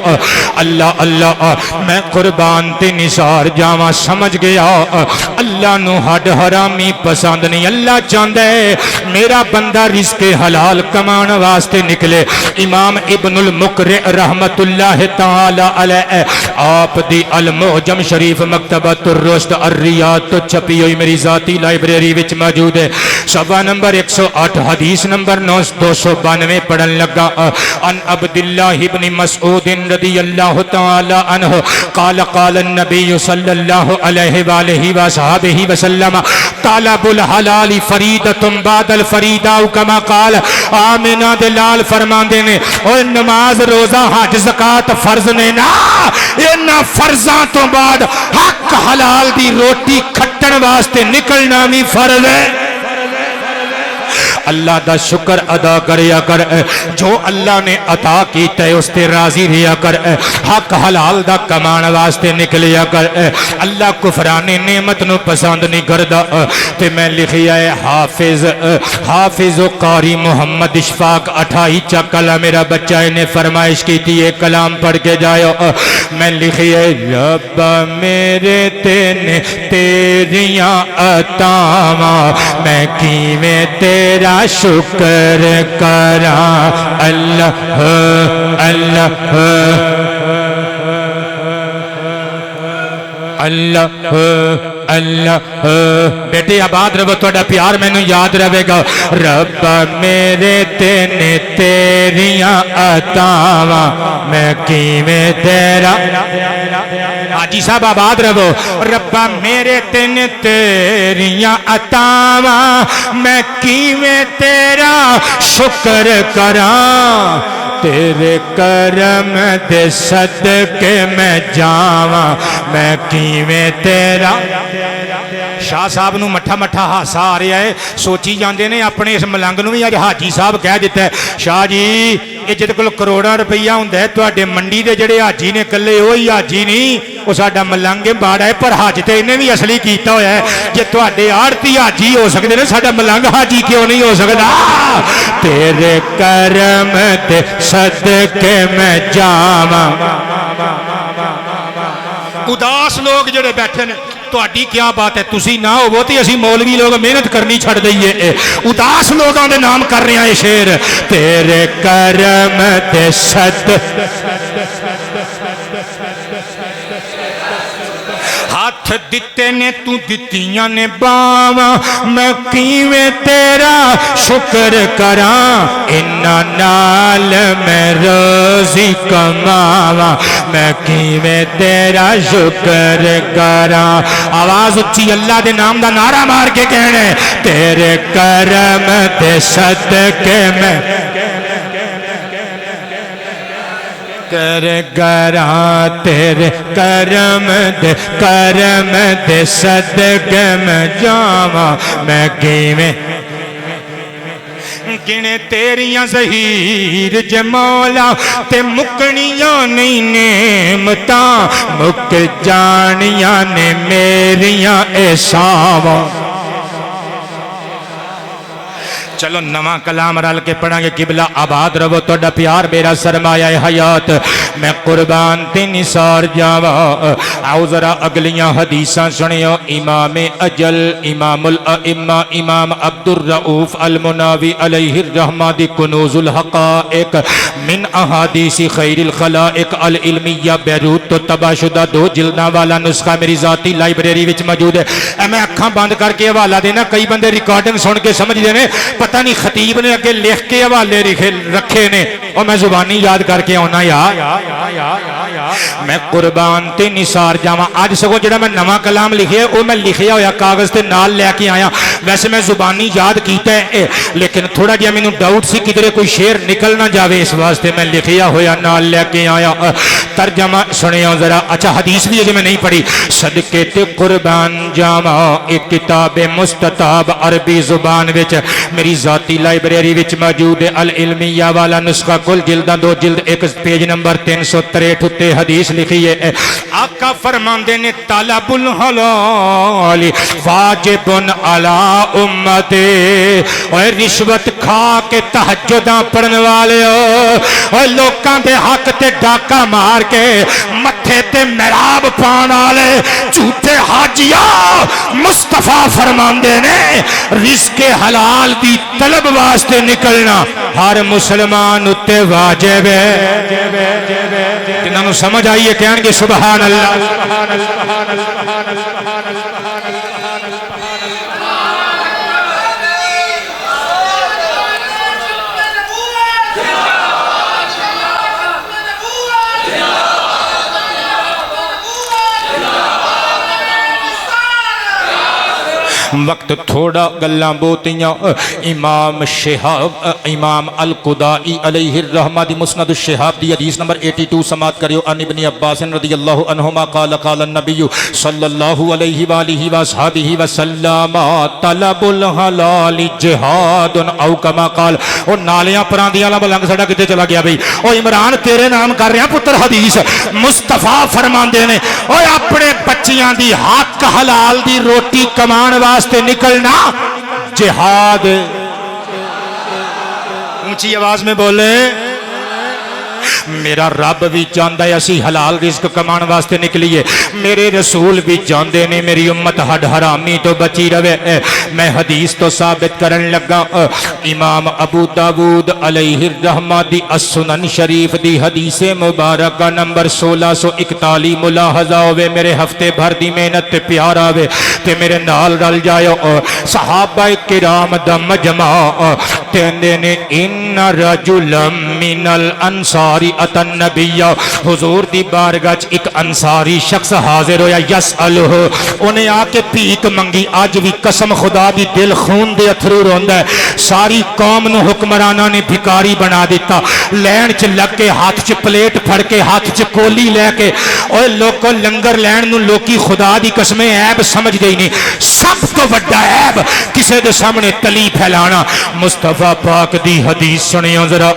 اللہ اللہ میں قربان تے نثار جاواں سمجھ گیا اللہ نو ہڈ حرامی پسند نہیں اللہ چاہندا ہے میرا بندہ رزق حلال کمان واسطے نکلے امام ابن المقرئ رحمت اللہ تعالی علیہ آپ دی المعجم شریف مکتبۃ الرشد الریاض تو چھپی ہوئی میری ذاتی لائبریری وچ موجود ہے صفحہ نمبر 108 حدیث نمبر 292 پڑھن لگا ان عبداللہ ابن مسعود رضی اللہ تعالی عنہ قال قال النبی صلی اللہ علیہ وآلہ وصحبہ وسلم طلب الحلال فریدۃ بعد الفریدہ کما قال آمنہ دلال فرماندے نے اور نماز روزہ حج زکات فرض نے نا ان فرضاں تو بعد حق حلال دی روٹی کھٹن واسطے نکلنا بھی فرض ہے اللہ دا شکر ادا کریا کر جو اللہ نے عطا کیتا ہے اس تے راضی رہیا کر حق حلال دا کمان واسطے نکلیا کر اللہ کفران نعمت نو پسند نہیں کردا تے میں لکھیا ہے حافظ و قاری محمد اشفاق 28 چکلا میرا بچہ نے فرمائش کی تھی یہ کلام پڑھ کے جاؤ میں لکھیا ہے رب میرے تینے تیریاں عطاواں میں کیویں تیرا تیرا شکر کراں اللہ اللہ اللہ اللہ بیٹے آباد رہو تھوڑا پیار مینوں یاد رہے گا رب میرے تینے تیریاں عطاواں میں کیویں تیرا حاجی صاحب آباد رہو رب میرے تینے تیریاں عطاواں میں کیویں تیرا شکر کراں تیرے کرم دے صدقے میں جاواں میں کیویں تیرا شاہ صاحب نو مٹھا مٹھا ہاسا آ رہا ہے سوچی جاندے نے اپنے اس ملنگ نو بھی اج حاجی صاحب کہہ دیتا ہے شاہ جی یہ جہد کول کروڑاں روپیہ ہوندا ہے تواڈے منڈی دے جڑے حاجی نے کلے وہی حاجی نہیں وہ ساڈا ملنگ باڑا ہے پر حج تے انہیں بھی اصلی کیتا ہوا ہے جے تواڈے آڑتی حاجی ہو سکدے نے ساڈا ملنگ حاجی کیوں نہیں ہو سکدا تیرے کرم تے صدقے میں جاواں اداس لوگ جڑے بیٹھے نے تہاڈی کیا بات ہے تسی نہ ہوو تے اسی مولوی لوگ محنت کرنی چھڑ دئیے اداس لوگاں دے نام کر رہے ہیں شعر تیرے کرم تے ہاتھ دتے نے تو دتیاں نے باواں میں کیویں تیرا شکر کراں انہاں نال میں روزی کماواں میں کیویں تیرا شکر کراں آواز اچھی اللہ دے نام دا نعرہ مار کے کہنا ہے تیرے کرم تے صدقے میں کر گراں تیرے کرم دے صدقے میں جاواں میں کیویں گنے تیریاں ظہیر جے مولا تے مکنیاں نہیں نعمتاں مک جانیاں نے میریاں احساناں چلو نواں کلام رل کے پڑھیں گے قبلہ آباد رہو تہاڈا پیار میرا سرمایہ حیات میں قربان تے نثار جاواں آؤ ذرا اگلیاں حدیثاں سنیو امام اجل امام الائمہ امام عبد الرؤوف المناوی علیہ الرحمہ دی کنوز الحقائق من احادیث خیر الخلائق العلمیہ بیروت تو تباہ شدہ 2 جلداں والا نسخہ میری ذاتی لائبریری وچ موجود ہے میں اکھاں بند کر کے حوالہ دینا کئی بندے ریکارڈنگ سن کے سمجھ دے نے پتہ نہیں خطیب نے اگے لکھ کے حوالے رکھے نے اور میں زبانی یاد کر کے آنا میں قربان تے نثار جاواں اج سگوں جڑا میں نواں کلام لکھیا ہے وہ میں لکھیا ہویا کاغذ تے نال لے کے آیا ویسے میں زبانی یاد کیتا ہے لیکن تھوڑا جہا مینوں ڈاؤٹ سی کدھر کوئی شعر نکل نہ جاوے اس واسطے میں لکھیا ہویا نال لے کے آیا ترجمہ سنیو ذرا اچھا حدیث بھی میں نہیں پڑھی صدقے تے قربان جاواں ایک کتاب مستطاب عربی زبان وچ میری ذاتی لائبریری وچ موجود ہے العلمیہ والا نسخہ کل جلداں 2 جلد ایک پیج نمبر 363 تے حدیث لکھی ہے آقا فرماندے نے طلب الحلال واجب علی امتی اور رشوت کھا کے تہجداں پڑھن والے اور لوکاں دے حق تے ڈاکا مار کے متھے تے محراب پان والے جھوٹے حاجیاں مصطفیٰ فرماندے نے رزق حلال دی طلب واسطے نکلنا ہر مسلمان اتے واجب ہے انہاں نوں سمجھ آئیے کہن گے سبحان اللہ وقت تھوڑا گلاں بوتیاں امام شہاب امام القدائی علیہ الرحمہ دی مسند الشہاب دی حدیث نمبر 82 سماعت کریو ان ابن عباس رضی اللہ عنہما قال قال النبی صلی اللہ علیہ وآلہ وصحبہ وسلم طلب الحلال جہاد او کما قال اور نالیاں پراندیاں والا ملنگ ساڈا کتے چلا گیا بھئی او عمران تیرے نام کر رہے ہیں پتر حدیث مصطفیٰ فرماندے نے او اپنے بچیاں دی حق حلال دی روٹی کمان واسطے نکلنا جہاد اونچی آواز میں بولے میرا رب بھی چاہتا ہے اسی حلال رزق کمان واسطے نکلیے، میرے رسول بھی چاہتے نے میری امت ہڈ حرامی تو بچی رہے۔ میں حدیث تو ثابت کرن لگا، امام ابو داود علیہ الرحمہ دی السنن شریف دی حدیث مبارکہ نمبر 1641 ملاحظہ ہوئے، میرے ہفتے بھر دی محنت تے پیار آوے تے میرے نال رل جائے۔ صحابہ کرام دا مجمع کہندے نے ان رجلا من الانصار اتى النبی، حضور دی بارگاہ ایک انصاری شخص حاضر ہویا، یسألہ، انہیں آ کے بھیک منگی۔ آج بھی قسم خدا دی دل خون دے اتھرو روندا ہے، ساری قوم نو حکمرانہ نے بھکاری بنا دیتا، لین چ لگ کے ہاتھ چ پلیٹ پھڑ کے ہاتھ چ کولی لے کے، اوے لوکو لنگر لین نو لوکی خدا دی قسمیں عیب سمجھ دے نہیں، سب تو بڑا عیب کسے دے سامنے تلی پھیلانا۔ مصطفیٰ پاک دی حدیث سنیو ذرا،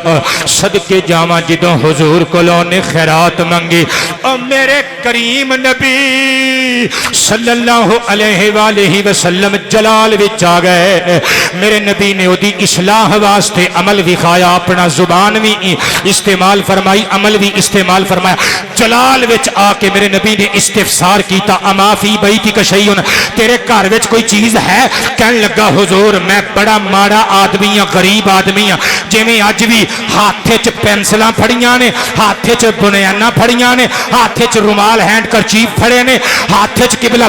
صدقے جاواں جدوں حضور کولوں نے خیرات منگی، او میرے کریم نبی صلی اللہ علیہ وآلہ وسلم جلال وچ آ گئے۔ میرے نبی نے اودی اصلاح واسطے عمل دکھایا، اپنا زبان بھی استعمال فرمائی، عمل بھی استعمال فرمایا۔ جلال وچ آ کے میرے نبی نے استفسار کیتا، اما فی بیتک شیء، تیرے گھر وچ کوئی چیز ہے؟ کہن لگا حضور میں بڑا ماڑا آدمی ہاں، غریب آدمی ہاں، جویں اج بھی ہاتھ وچ پینسلاں پھڑیاں نے، ہاتھ وچ بنیانا پھڑیاں نے، ہاتھ وچ رومال ہینڈ کرچیف پھڑے نے، ہاتھ وچ قبلہ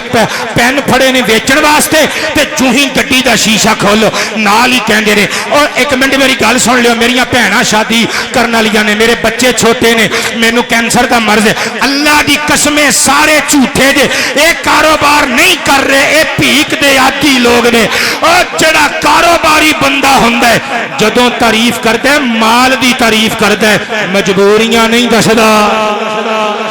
پین پھڑے نے ویچن واسطے، تے جو ہی گڈی دا شیشہ کھولو نال ہی کہندے نے۔ اور ایک منٹ میری گل سن لیو، میریاں بہناں شادی کرن والیاں نے، میرے بچے چھوٹے نے، مینوں کینسر دا مرض ہے، اللہ دی قسمیں سارے جھوٹے جے، اے کاروبار نہیں کر رہے، اے بھیک دے عادی لوگ نے۔ اور جڑا کاروباری بندہ ہوندا ہے جدوں تعریف کردا ہے مال دی تعریف کردا ہے، مجبوریاں نہیں دسدا۔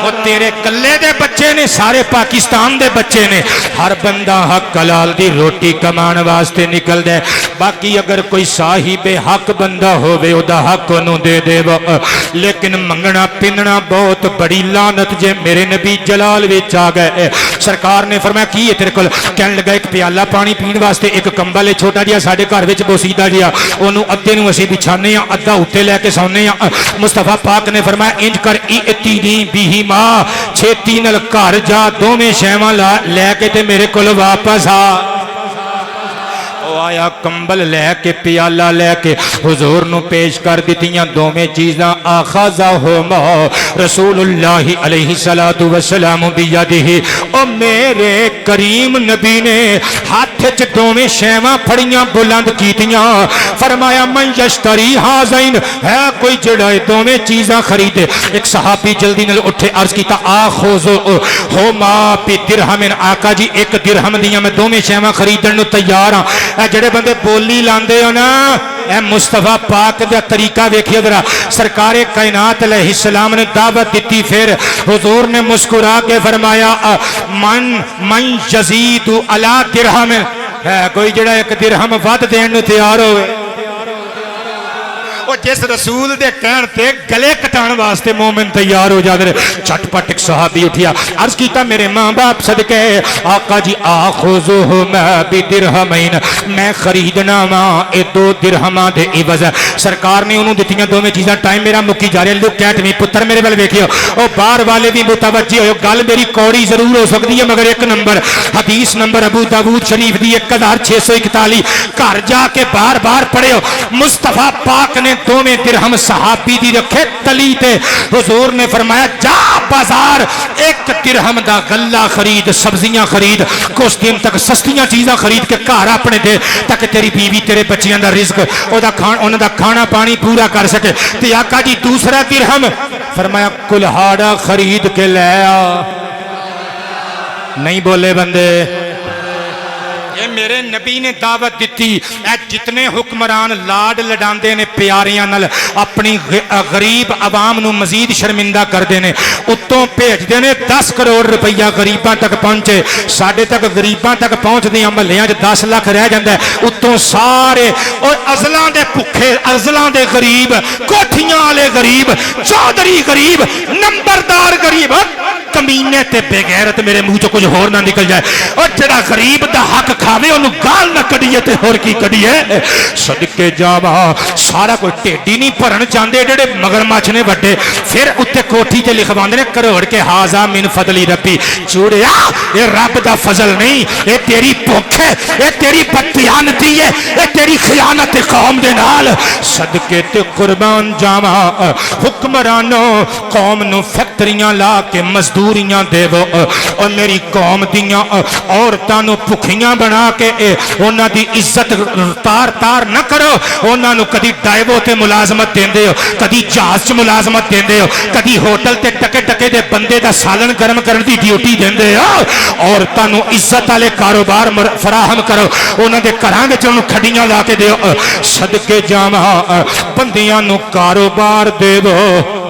وہ تیرے کلے دے بچے نے، سارے پاکستان دے بچے نے، ہر بندہ حق حلال دی روٹی کمان واسطے نکلدا ہے۔ باقی اگر کوئی صاحب حق بندہ ہووے او دا حق انہوں دے دے، لیکن منگنا پننا بہت بڑی لعنت جے۔ میرے نبی جلال وچ آ گئے، سرکار نے فرمایا کی ہے تیرے کول؟ کہن لگا ایک پیالہ پانی پین واسطے، ایک کمبل ہے چھوٹا جہا ساڈے گھر وچ بوسیدہ جہا، اونوں ادھے نوں اسی بچھانے ہاں، ادھا اوتے لے کے سونے ہاں۔ مصطفیٰ پاک نے فرمایا انج کر ائتنی بہما، چھیتی نال گھر جا، دوویں شیواں لے کے تے میرے کول واپس آ۔ آیا کمبل لے کے پیالہ لے کے حضور نو پیش کر دیتیاں، دوویں چیزاں آخذہما رسول اللہ علیہ السلام بیدہ، او میرے کریم نبی نے ہاتھ چ دوویں شیواں پھڑیاں بلند کیتیاں، فرمایا من یشتری ہذین، ہے کوئی جڑا دوویں چیزاں خریدے؟ ایک صحابی جلدی نال اٹھے، عرض کیتا آخذہما بدرہم، آقا جی ایک درہم دیاں میں دوویں شیواں خریدن نو تیار ہاں۔ اے جڑے بندے بولی لاندے ہو نا، اے مصطفیٰ پاک دا طریقہ ویکھیے ذرا، سرکار کائنات علیہ السلام نے دعوت دیتی، پھر حضور نے مسکرا کے فرمایا من یزید علی درہم، ہے کوئی جڑا ایک درہم ود دین نو تیار ہوئے؟ جس رسول دے کہن تے گلے کٹان واسطے مومن تیار ہو جاتے، چھٹ پٹ ایک صحابی اٹھیا، عرض کیتا میرے ماں باپ صدقے آقا جی آخذہما بدرہمین، میں خریدنا ماں اے 2 درہماں دے عوض۔ سرکار نے انہوں دتیاں دوویں چیزاں، ٹائم میرا مکی جا رہا ہے، لوک کیٹ میں پتر میرے ول ویکھیو، او باہر والے بھی متوجہ ہو، گل میری کوڑی ضرور ہو سکتی ہے مگر ایک نمبر، حدیث نمبر ابو داود شریف دی 1641، گھر جا کے بار بار پڑھے ہو۔ مصطفیٰ پاک نے دوویں درہم صحابی دی رکھے تلی تے، حضور نے فرمایا جا بازار ایک درہم دا غلہ خرید، سبزیاں خرید، کچھ دن تک سستیاں چیزاں خرید کے گھر اپنے دے تاکہ تیری بیوی تیرے بچیاں دا رزق انہاں دا کھانا پانی پورا کر سکے۔ تے آقا جی دوسرا درہم، فرمایا کلہاڑا خرید کے لے آ۔ نہیں بولے بندے، یہ میرے نبی نے دعوت دیتی، اے جتنے حکمران لاڈ لڈاندے نے پیاریاں نال اپنی غریب عوام نو مزید شرمندہ کر دینے، اتوں بھیج دینے 10 کروڑ روپیہ غریباں تک پہنچے، ساڑھے تک غریباں تک پہنچ دیاں محلیاں 10 لاکھ رہ جاندہ ہے، اتوں سارے اور ازلاں دے پکھے، ازلاں دے غریب، کوٹھیاں والے غریب، چودھری غریب، نمبردار خبردار غریب کمینے تے بے غیرت میرے منہ چ کچھ ہور نہ نکل جائے او جڑا غریب دا حق کھاوے اونوں گال نہ کڈیے تے ہور کی کڈیے صدقے جاواں سارا کوئی ٹیڈی نہیں بھرن چاہندے جڑے مگرمچھ نے وڈے پھر اوتے کوٹھی تے لکھواندے نے کروڑ کے ہاذا من فضل ربی چوڑیا اے رب دا فضل نہیں اے تیری بھوک ہے اے تیری بددیانتی ہے اے تیری خیانت قوم دے نال صدقے تے قربان جاواں حکمرانو قوم نو فیکٹریاں لا کے مزدوریاں دیو اور میری قوم دیاں عورتاں نو بھکھیاں بنا کے انہاں دی عزت تار تار نہ کرو انہاں نو کدی ڈائیو تے ملازمت دیندے ہو کدی جہاز چ ملازمت دیندے ہو کدی ہوٹل تے ٹکے ٹکے دے بندے دا سالن گرم کرن دی ڈیوٹی دیندے ہو عورتاں نو عزت والے کاروبار فراہم کرو انہاں دے گھراں وچ انہاں کھڈیاں لا کے دیو صدقے جاواں بندیاں نو کاروبار دیو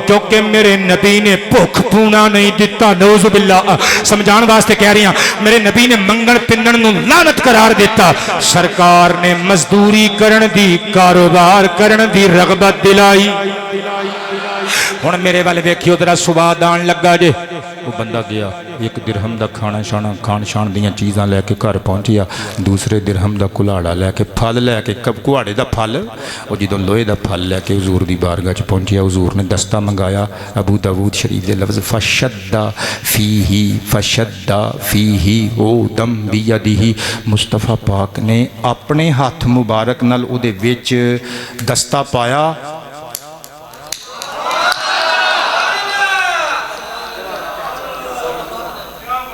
کیونکہ میرے نبی نے بھوک پونا نہیں دیتا نعوذ باللہ سمجھان واسطے کہہ رہی ہیں میرے نبی نے منگن پنن نو لعنت قرار دیتا سرکار نے مزدوری کرن دی کاروبار کرن دی رغبت دلائی ہن میرے والے ویکھیو ذرا سواد آن لگا جے وہ بندہ گیا ایک درہم دا کھانا شانا کھان شان دیاں چیزاں لے کے گھر پہنچیا دوسرے درہم دا کلاڑا لے کے پھل لے کے کب کواڑے دا پھل وہ جدوں لوہے دا پھل لے کے حضور دی بارگاہ چ پہنچیا حضور نے دستہ منگایا ابو داؤد شریف دے لفظ فشدہ فیہی او دم بیدہ مصطفیٰ پاک نے اپنے ہاتھ مبارک نال او دے وچ دستہ پایا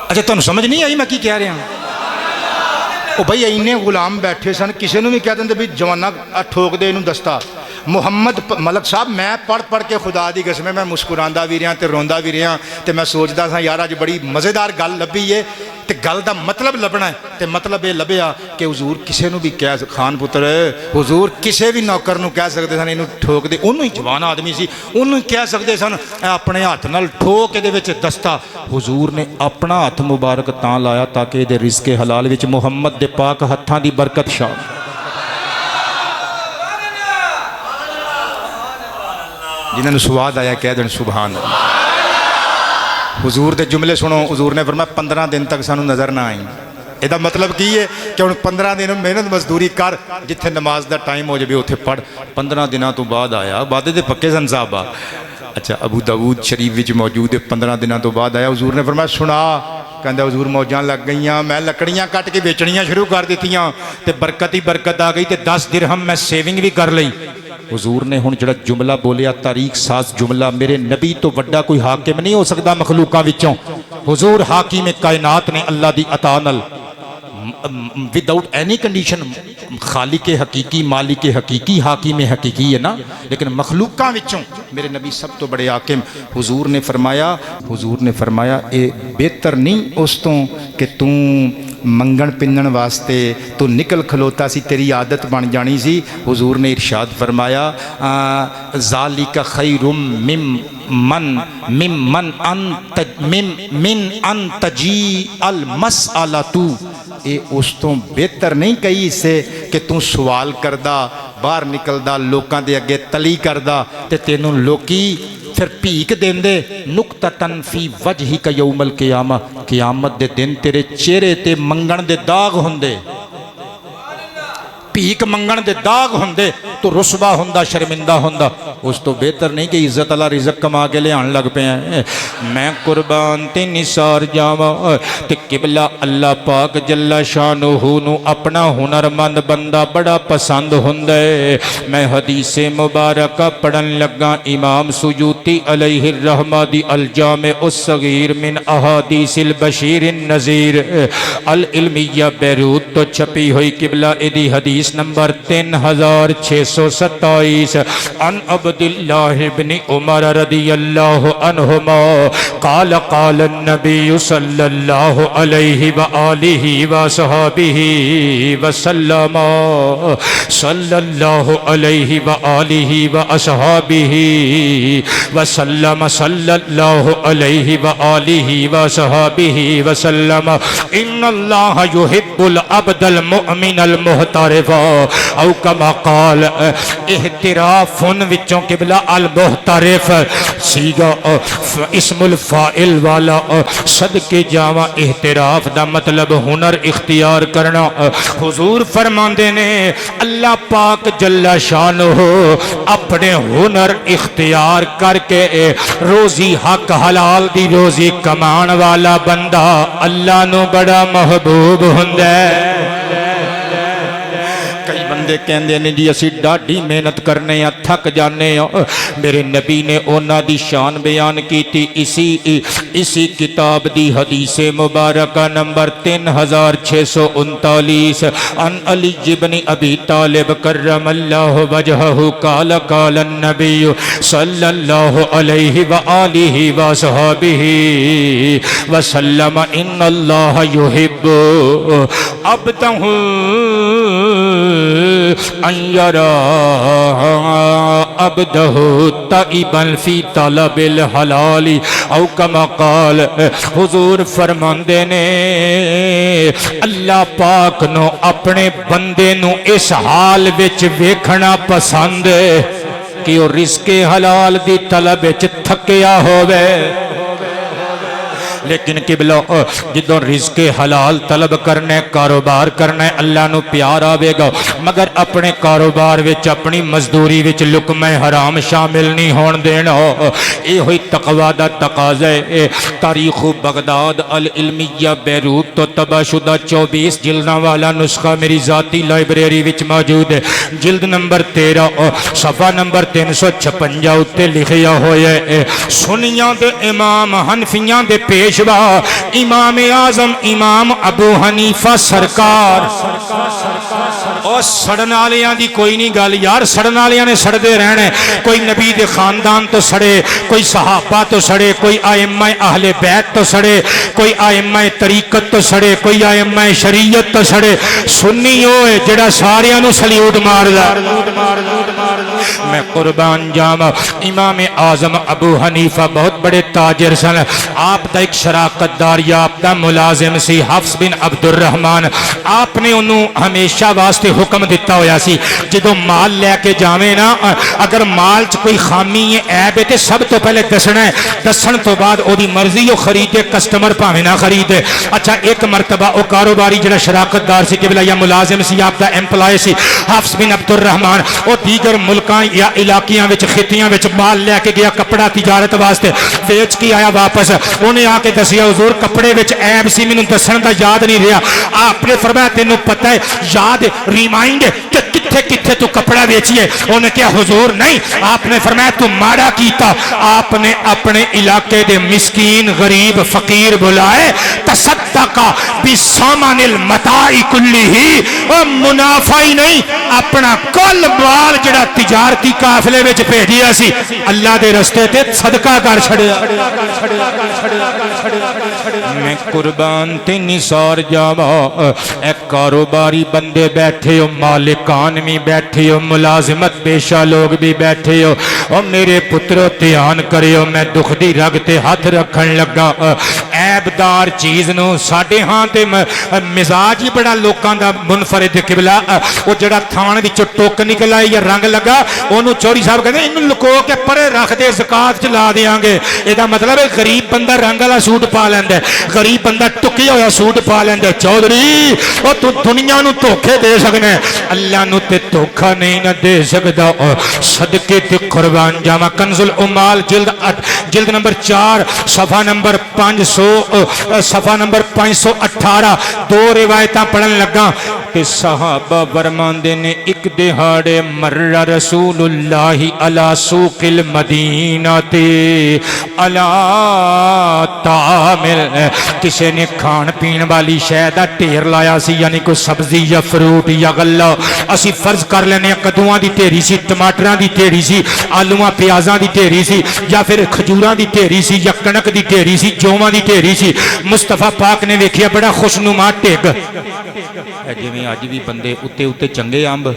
اچھا تمہیں سمجھ نہیں آئی میں کی کہہ رہا ہوں وہ بھائی اینے غلام بیٹھے سن کسی نے بھی کہہ دیں بھی جوانہ ٹھوک دے انہوں دستہ محمد ملک صاحب میں پڑھ کے خدا دی قسم میں مسکراندہ بھی رہا تے روندہ بھی رہا تے میں سوچدا سا یار اج بڑی مزیدار گل لبھی ہے تے گل دا مطلب لبنا ہے تے مطلب یہ لبیا کہ حضور کسے نو بھی کہہ خان پتر حضور کسے بھی نوکر نو کہہ سکتے سن انہوں ٹھوک دے انہوں ہی جوان آدمی سی انہوں ہی کہہ سکتے سن اپنے ہاتھ نال ٹھوک دے وچ دستہ حضور نے اپنا ہاتھ مبارک تاں لایا تاکہ دے رزق حلال وچ محمد دے پاک ہتھاں دی برکت شامل جنہوں نے سواد آیا کہہ دیں سبحان اللہ حضور دے جملے سنو حضور نے فرمایا 15 دن تک سانو نظر نہ آئیں یہ دا مطلب کی ہے کہ ان 15 دن محنت مزدوری کر جتھے نماز دا ٹائم ہو جائے اتھے پڑھ 15 دنوں تو بعد آیا بعد دے پکے سن صحابہ اچھا ابو داؤد شریف وچ موجود ہے 15 دنوں تو بعد آیا حضور نے فرمایا سنا کہندے حضور موجاں لگ گئیاں میں لکڑیاں کٹ کے بیچنیاں شروع کر دیتیاں تے برکت ہی برکت آ گئی تے 10 درہم میں سیونگ بھی کر لئی حضور نے ہن جڑا جملہ بولیا تاریخ ساز جملہ میرے نبی تو بڑا کوئی حاکم نہیں ہو سکتا مخلوقاں وچوں حضور حاکم کائنات نے اللہ دی عطا نال وداؤٹ اینی کنڈیشن خالق حقیقی مالک حقیقی حاکم حقیقی ہے نا لیکن مخلوقاں وچوں میرے نبی سب تو بڑے حاکم حضور نے فرمایا اے بہتر نہیں اس تو کہ تو منگن پنن واسطے تو نکل کھلوتا سی تیری عادت بن جانی سی حضور نے ارشاد فرمایا ذالک خیر من ان تجی المسئلۃ اے اس تو بہتر نہیں کہی سے کہ تو سوال کردہ باہر نکلدا لوکاں دے اگے تلی کردہ تے تینوں لوکی پھر پیک دین دے نقطتن فی وجہی کا یوم القیامہ قیامت دے دن تیرے چہرے تے منگن دے داغ ہوندے پیک منگن دے داغ ہوندے تو رسوا ہوندہ شرمندہ ہوندہ اس تو بہتر نہیں کہ عزت اللہ رزق کما کے لے آن لگ پہ ہیں میں قربان تے نثار جاواں تے قبلہ اللہ پاک جل شانہ نو اپنا ہنرمند بندہ بڑا پسند ہوندے میں حدیث مبارکہ پڑھن لگا امام سیوطی علیہ الرحمہ دی الجامع الصغیر من احادیث البشیر النذیر العلمیہ بیروت تو چھپی ہوئی قبلہ ادی حدیث نمبر 3627 عن عبداللہ بن عمر رضی اللہ عنہما قال النبی صلی اللہ علیہ وآلہ وصحابہ وسلم صلی اللہ علیہ وآلہ وصحابہ وسلم صلی اللہ علیہ وآلہ وصحابہ وسلم ان اللہ یحب العبد المؤمن المحترف او کما قال احتراف وچوں قبلہ المحترف سیگا اسم الفاعل والا صدقے جاواں احتراف دا مطلب ہنر اختیار کرنا حضور فرماندے نے اللہ پاک جل شانہ اپنے ہنر اختیار کر کے روزی حق حلال دی روزی کمان والا بندہ اللہ نو بڑا محبوب ہوندا ہے کئی بندے کہندے نے جی اسی ڈاڈی محنت کرنے ہیں تھک جانے ہیں میرے نبی نے اونا دی شان بیان کی تھی اسی کتاب دی حدیث مبارکہ نمبر 3639 ان علی بن ابی طالب کرم اللہ وجہہ قال قال النبی صلی اللہ علیہ وآلہ وصحبہ وسلم ان اللہ یحب عبدہ ان یرا عبدہ تائبا فی طلب الحلال او کما قال حضور فرماندے نے اللہ پاک نو اپنے بندے نو اس حال وچ ویکھنا پسند ہے کہ وہ رزق حلال دی طلب وچ تھکیا ہووے لیکن قبلہ جدوں رزق حلال طلب کرنے کاروبار کرنے اللہ نو پیار آوے گا مگر اپنے کاروبار وچ اپنی مزدوری وچ لقمہ حرام شامل نہیں ہون دینا اے ہوئی تقوی دا تقاضا ہے تاریخ بغداد العلمیہ بیروت تو طبع شدہ 24 جلداں والا نسخہ میری ذاتی لائبریری وچ موجود ہے جلد نمبر 13 صفحہ نمبر 356 اتے لکھیا ہویا ہے سنیاں دے امام حنفیاں دے پیش امام اعظم امام ابو حنیفہ سرکار اور سڑن والیاں دی کوئی نہیں گل یار سڑن والیاں نے سڑدے رہنے کوئی نبی دے خاندان تو سڑے کوئی صحابہ تو سڑے کوئی ائمہ اہل بیت تو سڑے کوئی ائمہ طریقت تو سڑے کوئی ائمہ شریعت تو سڑے سنی ہوئے جڑا ساریاں نو سلیوٹ ماردا میں قربان جاواں امام اعظم ابو حنیفہ بہت بڑے تاجر سن آپ دا ایک شراکت دار یا آپ دا ملازم سی حفص بن عبد الرحمن آپ نے انہوں ہمیشہ واسطے حکم دیتا ہویا سی جدو مال لے کے جاویں نا اگر مال چ کوئی خامی عیب ہے تے سب تو پہلے دسنا ہے دسن تو بعد او دی مرضی او خریدے کسٹمر پاویں نہ خریدے اچھا ایک مرتبہ او کاروباری جڑا شراکت دار سی قبلہ یا ملازم سی آپ دا ایمپلائی سی حفص بن عبد الرحمن او دیگر ملکاں یا علاقیاں وچ خطیاں وچ مال لے کے گیا کپڑا تجارت واسطے بیچ کے آیا واپس انہیں آ کے دسیا حضور کپڑے وچ عیب سی مینوں دسن دا یاد نہیں رہا آپ نے فرمایا تینوں پتہ ہے یاد ریمائنڈ کہ کتھے کتھے تو کپڑا بیچیے انہوں نے کہا حضور نہیں آپ نے فرمایا تو ماڑا کیتا آپ نے اپنے علاقے دے مسکین غریب فقیر بلائے تصدقا بسامان المتاع کلی اور منافع ہی نہیں اپنا کل مال جڑا تجارتی قافلے وچ بھیجیا سی اللہ دے رستے تے صدقہ کر چھڑیا میں قربان تے نثار جاواں اے کاروباری بندے بیٹھے ہو مالکان بھی بیٹھے ہو ملازمت پیشہ لوگ بھی بیٹھے ہو اور میرے پترو دھیان کرے ہو میں دکھ دی رگ تے ہاتھ رکھن لگا عیب دار چیز نو ساڈے ہاں تے مزاج ہی بڑا لوکاں دا منفرد قبلہ او جڑا تھان وچوں ٹوک نکل آئی یا رنگ لگا اونوں چوری صاحب کہندے اینوں لکو کے پرے رکھ دے زکات چ لا دیاں گے اے دا مطلب ہے غریب بندہ رنگ والا سوٹ پا لیندا ہے غریب بندہ ٹکیا ہوا سوٹ پا لیندا ہے چودھری او تو دنیا نو دھوکے دے سکنا ہے اللہ نو تے دھوکا نہیں نہ دے سکدا صدقے تے قربان جاواں کنز الامال جلد نمبر 4 صفحہ نمبر 500 صفحہ نمبر 518 دو روایتاں پڑھن لگا تے صحابہ فرماندے نے ایک دہاڑے مر رسول اللہ علی سوق المدینہ تے علی تعامل کسی نے کھان پین والی شے دا ٹھیر لایا سی یعنی کوئی سبزی یا فروٹ یا غلہ اسی فرض کر لینے کدواں دی ٹھیری سی ٹماٹراں دی ٹھیری سی آلوواں پیازاں دی ٹھیری سی یا پھر کھجوراں دی ٹھیری سی یا کنک دی ٹھیری سی جوواں دی ٹھیری سی مصطفیٰ پاک نے ویکھیا بڑا خوشنما ٹھگ جویں اج بھی بندے اتے اتے چنگے امب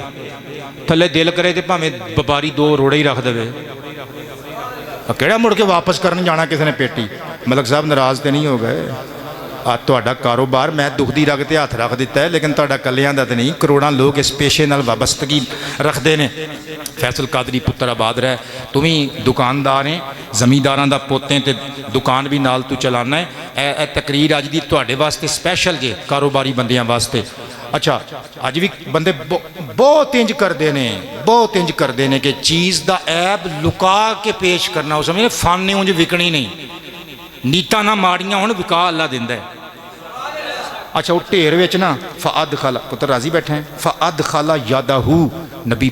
تھلے دل کرے تے بھاویں وپاری دو روڑے ہی رکھ دے کیڑا مڑ کے واپس کرنے جانا کسی نے پیٹی ملک صاحب ناراض تے نہیں ہو گئے ਤੁਹਾਡਾ ਕਾਰੋਬਾਰ ਮੈਂ ਦੁੱਖ ਦੀ ਰਗ ਤੇ ਹੱਥ ਰੱਖ ਦਿੱਤਾ ਹੈ, ਲੇਕਿਨ ਤੁਹਾਡਾ ਕੱਲਿਆਂ ਦਾ ਤਾਂ ਨਹੀਂ, ਕਰੋੜਾਂ ਲੋਕ ਇਸ ਪੇਸ਼ੇ ਨਾਲ ਵਾਬਸਤਗੀ ਰੱਖਦੇ ਨੇ। ਫੈਸਲ ਕਾਦਰੀ ਪੁੱਤਰ ਆਬਾਦ ਰਹਿ, ਤੂੰ ਵੀ ਦੁਕਾਨਦਾਰ ਹੈ, ਜ਼ਮੀਂਦਾਰਾਂ ਦਾ ਪੁੱਤ ਹੈ ਤੇ ਦੁਕਾਨ ਵੀ ਨਾਲ ਤੂੰ ਚਲਾਨਾ ਹੈ। ਇਹ ਤਕਰੀਰ ਅੱਜ ਦੀ ਤੁਹਾਡੇ ਵਾਸਤੇ ਸਪੈਸ਼ਲ ਜੇ, ਕਾਰੋਬਾਰੀ ਬੰਦਿਆਂ ਵਾਸਤੇ। ਅੱਛਾ, ਅੱਜ ਵੀ ਬੰਦੇ ਬਹੁਤ ਇੰਜ ਕਰਦੇ ਨੇ, ਬਹੁਤ ਇੰਜ ਕਰਦੇ ਨੇ ਕਿ ਚੀਜ਼ ਦਾ ਐਬ ਲੁਕਾ ਕੇ ਪੇਸ਼ ਕਰਨਾ। ਉਹ ਸਮਝਦੇ ਫਨ ਨੇ ਉਂਝ ਵਿਕਣੀ ਨਹੀਂ, ਨੀਤਾਂ ਨਾ ਮਾੜੀਆਂ ਹੁਣ ਵਿਕਾ ਅੱਲਾ ਦਿੰਦਾ ਹੈ। ਅੱਛਾ, ਉਹ ਢੇਰ ਵਿੱਚ ਨਾ ਫਅਦ ਖਾਲਾ, ਪੁੱਤਰ ਰਾਜ਼ੀ ਬੈਠੇ ਹੈ, ਫਅਦ ਖਾਲਾ ਯਾਦਾਹੂ, ਨਬੀ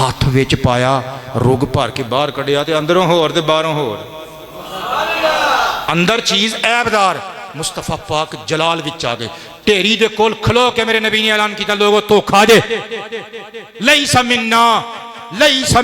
ਹੱਥ ਵਿੱਚ ਪਾਇਆ, ਰੁੱਗ ਭਰ ਕੇ ਬਾਹਰ ਕੱਢਿਆ ਤੇ ਅੰਦਰੋਂ ਹੋਰ ਤੇ ਬਾਹਰੋਂ ਹੋਰ, ਅੰਦਰ ਚੀਜ਼ ਐਬਦਾਰ। ਮੁਸਤਫਾ ਪਾਕ ਜਲਾਲ ਵਿੱਚ ਆ ਗਏ, ਢੇਰੀ ਦੇ ਕੋਲ ਖਲੋ ਕੇ ਮੇਰੇ ਨਬੀ ਨੇ ਐਲਾਨ ਕੀਤਾ, ਲੋਗੋ ਧੋਖਾ ਜੇ, ਲਈਸ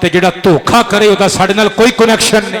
ਤੇ ਜਿਹੜਾ ਧੋਖਾ ਕਰੇ ਉਹਦਾ ਸਾਡੇ ਨਾਲ ਕੋਈ ਕਨੈਕਸ਼ਨ ਨਹੀਂ।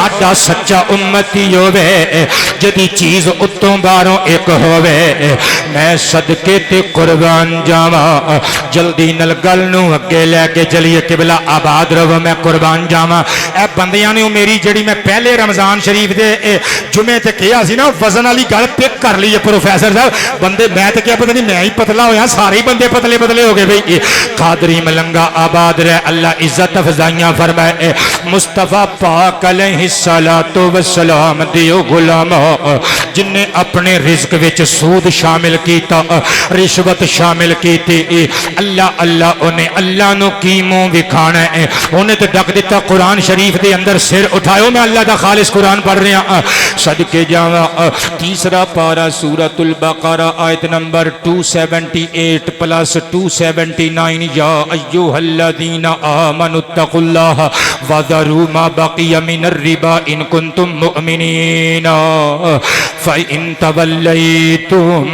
ساڈا سچا امتی ہوے جدی چیز اتوں باہروں ایک ہوے میں صدقے تے قربان جاواں جلدی نل گل نو اگے لے کے چلیے قبلہ آباد رہو میں قربان جاواں اے بندیاں نے میری جڑی میں پہلے رمضان شریف دے جمعے تے کیا سی نا وزن والی گل پک کر لی پروفیسر صاحب بندے میں تے کیا پتہ نہیں میں ہی پتلا ہویا سارے ہی بندے پتلے پتلے ہو گئے بھئی قادری ملنگا آباد رہ اللہ عزت افزائیاں فرمائے مصطفیٰ پاک علیہ الصلوۃ والسلام دیو غلام جن نے اپنے رزق وچ سود شامل کیتا رشوت شامل کیتی اللہ اللہ انہیں اللہ نو کی منہ وکھانا ہے انہیں تو ڈک دیتا قرآن شریف دے اندر سر اٹھائیو میں اللہ دا خالص قرآن پڑھ رہا ہوں صدقے جاواں تیسرا پارہ سورۃ البقرہ آیت نمبر 278 پلس 279 یا ایھا الذین آمنوا اتقوا اللہ وذروا ما بقی من الربا ان کنتم مؤمنین فإن تولیتم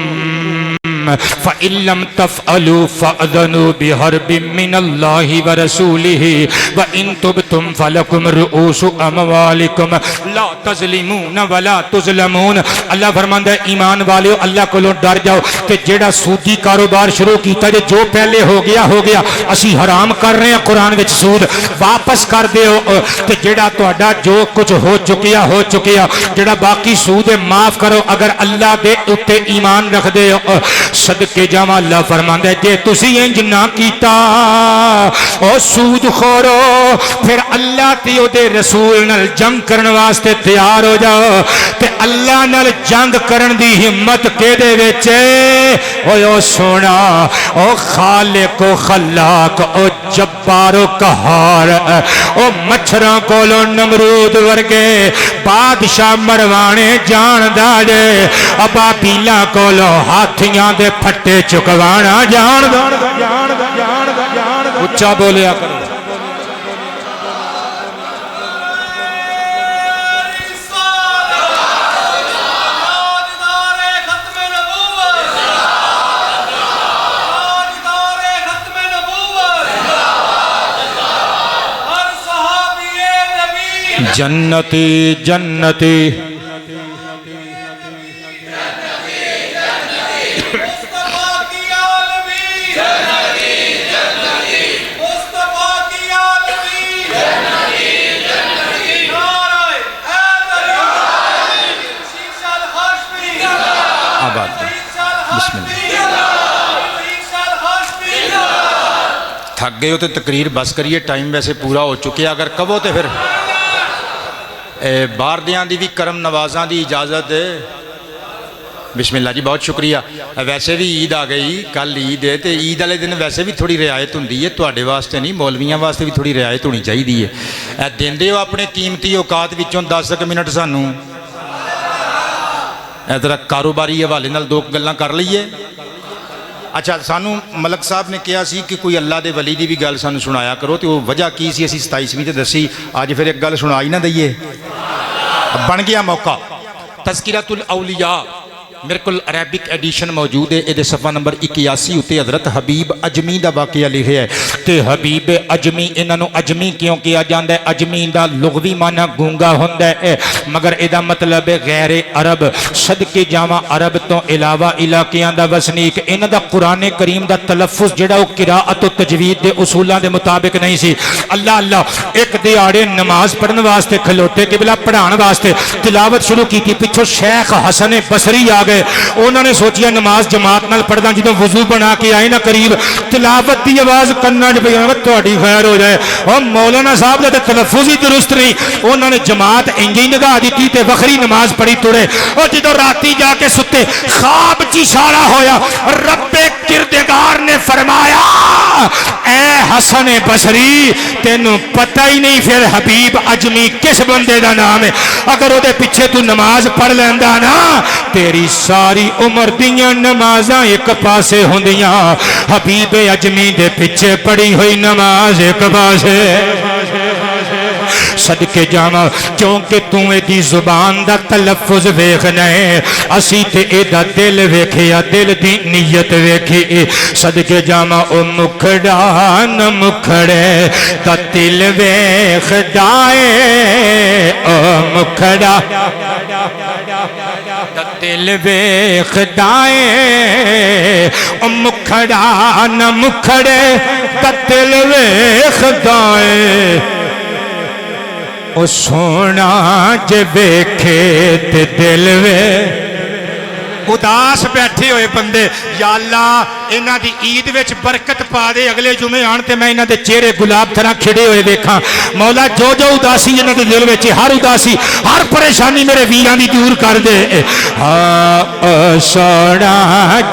فَإِن لَّمْ تَفْعَلُوا فَأْذَنُوا بِحَرْبٍ مِّنَ اللَّهِ وَرَسُولِهِ وَإِن تُبْتُمْ فَلَكُمْ رُءُوسُ أَمْوَالِكُمْ لَا تَظْلِمُونَ وَلَا تُظْلَمُونَ اللہ فرماندا ہے ایمان والو اللہ کولوں ڈر جاؤ کہ جیڑا سودی کاروبار شروع کیتا جو پہلے ہو گیا اسی حرام کر رہے ہیں قرآن وچ سود واپس کر دیو تے جیڑا تہاڈا جو کچھ ہو چکیا جیڑا باقی سود معاف کرو اگر اللہ دے اوتے ایمان رکھ دے صدقے جاواں اللہ فرماندا ہے جے تسی انج نہ کیتا او سود خورو پھر اللہ تے او دے رسول نال جنگ کرن واسطے تیار ہو جاؤ تے اللہ نال جنگ کرن دی ہمت کیدے وچ او سونا او خالق و خلاق او جبار و قہار او مچھراں کولوں نمرود ورگے بادشاہ مروانے جاندا جے ابابیلاں کولوں ہاتھیاں دے پھٹے چکوانا جاندا اچھا بولیا کرو جنتی جنتی تھک گئے ہو تو تقریر بس کریے ٹائم ویسے پورا ہو چکے اگر کہو تو پھر باہر دیاں دی بھی کرم نوازاں دی اجازت بسم اللہ جی بہت شکریہ ویسے بھی عید آ گئی کل عید ہے تو عید والے دن ویسے بھی تھوڑی رعایت ہوندی ہے تواڈے واسطے نہیں مولویاں واسطے بھی تھوڑی رعایت ہونی چاہیے دیندے ہو اپنے قیمتی اوقات وچوں 10 منٹ سانوں ذرا کاروباری حوالے نال 2 گلاں کر لئیے اچھا سانو ملک صاحب نے کہا سی کہ کوئی اللہ دے ولی دی بھی گل سانو سنایا کرو تو وہ وجہ کی سی اسی 27ویں تے دسی اج پھر ایک گل سنا ہی نہ دئیے بن گیا موقع تذکرۃ الاولیاء میرے کو عربک ایڈیشن موجود ہے یہ صفحہ نمبر 81 اتنے حضرت حبیب اجمی دا واقعہ لکھا ہے تے حبیب اجمی انہوں اجمی کیوں کیا جاندہ ہے اجمی دا لغوی معنی گونگا ہوندہ ہے مگر ادا مطلب غیر عرب صدقے جاواں عرب تو علاوہ علاقیاں دا وسنیک انہ دا قرآن کریم دا تلفظ جڑا وہ قراءت و تجوید دے اصولاں دے مطابق نہیں سی اللہ اللہ ایک دیاڑے نماز پڑھن واسطے کھلوتے قبلہ پڑھان واسطے تلاوت شروع کی تھی پچھو شیخ حسن بصری آ گئے انہوں نے سوچیا نماز جماعت نال پڑھنا جدوں وضو بنا کے آئے نا قریب تلاوت دی آواز کرنا جو تہاڈی خیر ہو جائے اور مولانا صاحب دا تلفظ ہی درست نہیں انہوں نے جماعت انجی نگاہ دیتی تے وکھری نماز پڑھی توڑے اور جدوں راتی جا کے ستے خواب چ اشارہ ہویا رب کردگار نے فرمایا اے حسن بصری تینوں پتہ ہی نہیں پھر حبیب اجمی کس بندے دا نام ہے اگر وہ دے پیچھے تو نماز پڑھ لیندا نا تیری ساری عمر دیاں نمازاں ایک پاسے ہوندیاں حبیب اجمی دے پیچھے پڑھی ہوئی نماز ایک پاسے صدقے جاواں کیونکہ تو دی زبان دا تلفظ ویکھنا ہے اسی تے اے دا دل ویکھیا دل دی نیت ویکھی صدقے جاواں او مکھڑا نہ مکھڑے دا دل ویکھدا اے او مکھڑا دا دل ویکھدا اے او مکھڑا نہ مکھڑے دا دل ویکھدا اے او سونا جے ویکھے تے دل وے اداس بیٹھے ہوئے بندے یا اللہ انہاں دی عید وچ برکت پا دے اگلے جمعے آن تے میں انہاں دے چہرے گلاب طرح کھڑے ہوئے دیکھاں مولا جو جو اداسی انہاں دے دل وچ ہر اداسی ہر پریشانی میرے ویراں دی دور کر دے ہاں سونا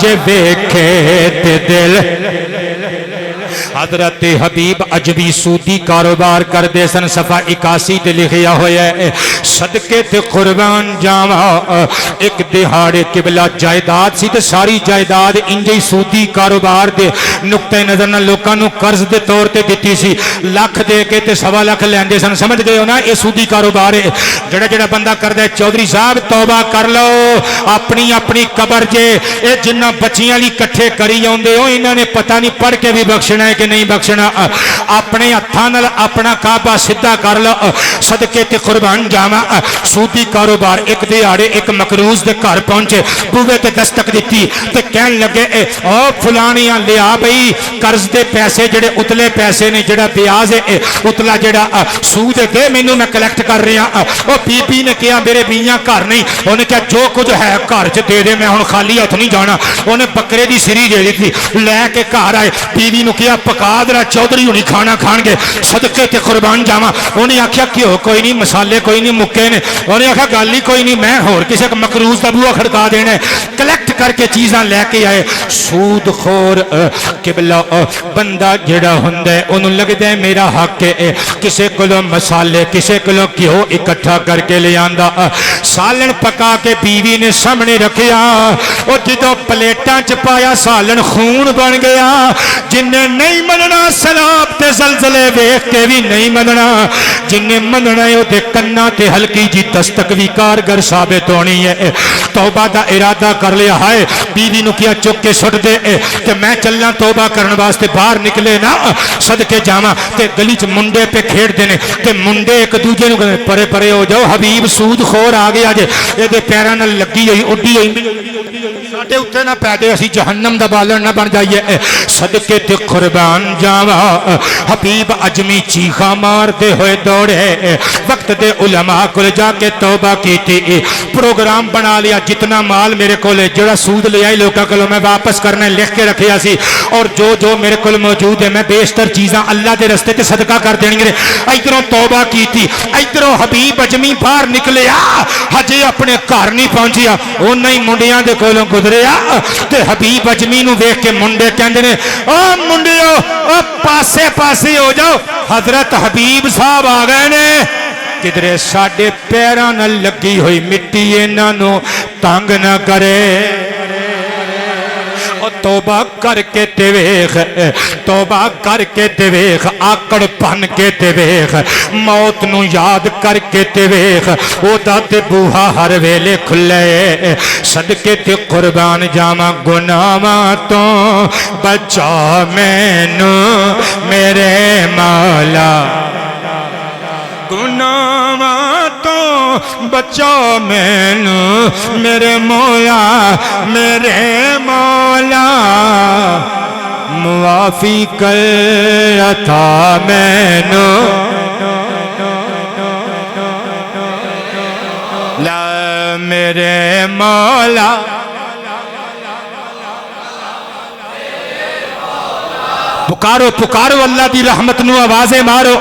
جے ویکھے تے دل حضرت حبیب عجبی سودی کاروبار کر دے سن صفحہ 81 تے لکھیا ہویا ہے صدقے تے قربان جاواں ایک دہاڑے قبلہ جائیداد سی تے ساری جائیداد انجی سودی کاروبار دے نقطہ نظر نہ لوکاں نو قرض دے طور تے دتی سی لاکھ دے کے تے سوا لاکھ لیندے سن سمجھ گئے ہو نا اے سودی کاروبار ہے جڑا جڑا بندہ کردا ہے چودھری صاحب توبہ کر لو اپنی اپنی قبر جے اے جنہ بچیاں لی کٹھے کری اوندے ہو انہاں نے پتہ نہیں پڑھ کے بھی بخشنا ہے کہ نہیں بخشنا اپنے ہتھاں نال اپنا کعبہ سیدھا کر لو صدقے تے قربان جاواں سودی کاروبار ایک دیہاڑے ایک مقروض دے گھر پہنچے بوے تے دستک دتی تے کہن لگے او فلانیاں لیا بھئی قرض دے پیسے جڑے اتلے پیسے نے جڑا بیاض ہے اتلا جڑا سود دے مینوں میں کلیکٹ کر رہا او بی بی نے کہا میرے بیاں گھر نہیں انہیں کہا جو کچھ ہے گھر چ دے دے میں ہن خالی ہاتھ نہیں جانا انہیں بکرے دی سری دے دی لے کے گھر آئے بیوی نو کہا پکا درا چودھری ہونی کھانا کھان گے صدقے تے قربان جاواں انہیں آکھیا کیوں کوئی نہیں مسالے کوئی نہیں مکے نے انہیں آکھیا گل ہی کوئی نہیں میں ہور کسے مقروض دا بوا کھڑکا دینا ہے کلیکٹ کر کے چیزاں لے کے آئے سود خور قبلہ بندہ جڑا ہوندا ہے اونوں لگدا ہے میرا حق ہے کسے کولوں مسالے کسے کولوں گھیو اکٹھا کر کے لے آندا سالن پکا کے بیوی نے سامنے رکھیا او جدوں پلیٹاں چ پایا سالن خون بن گیا جن نے نہیں مننا سلاب تے زلزلے ویکھ کے بھی نہیں مننا جن نے مننا ہے او دے کناں تے ہلکی جی دستک بھی کارگر ثابت ہونی ہے توبہ دا ارادہ کر لیا ہے بیوی نو کیا چک کے سٹ دے کہ میں چلنا توبہ کرن واسطے باہر نکلے نا صدقے جاواں تے گلی چ منڈے پہ کھیڑ دینے تے منڈے ایک دوجے نو کہندے پرے پرے ہو جاؤ حبیب سود خور آ گیا جے اے دے پیراں نال لگی ہوئی اڈی ہوئی ساڈے اوتے نہ پے دے اسی جہنم دا بالن نہ بن جائیے صدقے تے قربان جاواں حبیب عجمی چیخاں مارتے ہوئے دوڑے وقت دے علماء کول جا کے توبہ کیتی پروگرام بنا لیا جتنا مال میرے کولے جڑا سود لے آئی لوکاں کولوں میں واپس کرنے لکھ کے رکھیا سی اور جو جو میرے کول موجود ہے میں بیشتر چیزاں اللہ دے رستے تے صدقہ کر دینی گے ادھروں توبہ کیتی ادھروں حبیب عجمی باہر نکلیا ہجے اپنے گھر نہیں پہنچیا اوناں ہی منڈیاں دے کولوں گزریا تے حبیب عجمی نو ویکھ کے منڈے کہندے نے او منڈیو او پاسے پاسے ہو جاؤ حضرت حبیب صاحب آ گئے نے کدھرے ساڈے پیراں نال لگی ہوئی مٹی انہاں نو تنگ نہ کرے توبہ کر کے تے ویکھ توبہ کر کے تے ویکھ آکڑ بن کے تے ویکھ موت نو یاد کر کے تے ویکھ او دا تے بوہا ہر ویلے کھلے صدقے تے قربان جاواں گناہاں تو بچا مینوں میرے مولا گناہاں تو بچا مینوں میرے مولا میرے مولا معافی کر عطا مینوں لا میرے مولا پکارو پکارو اللہ دی رحمت نو آوازیں مارو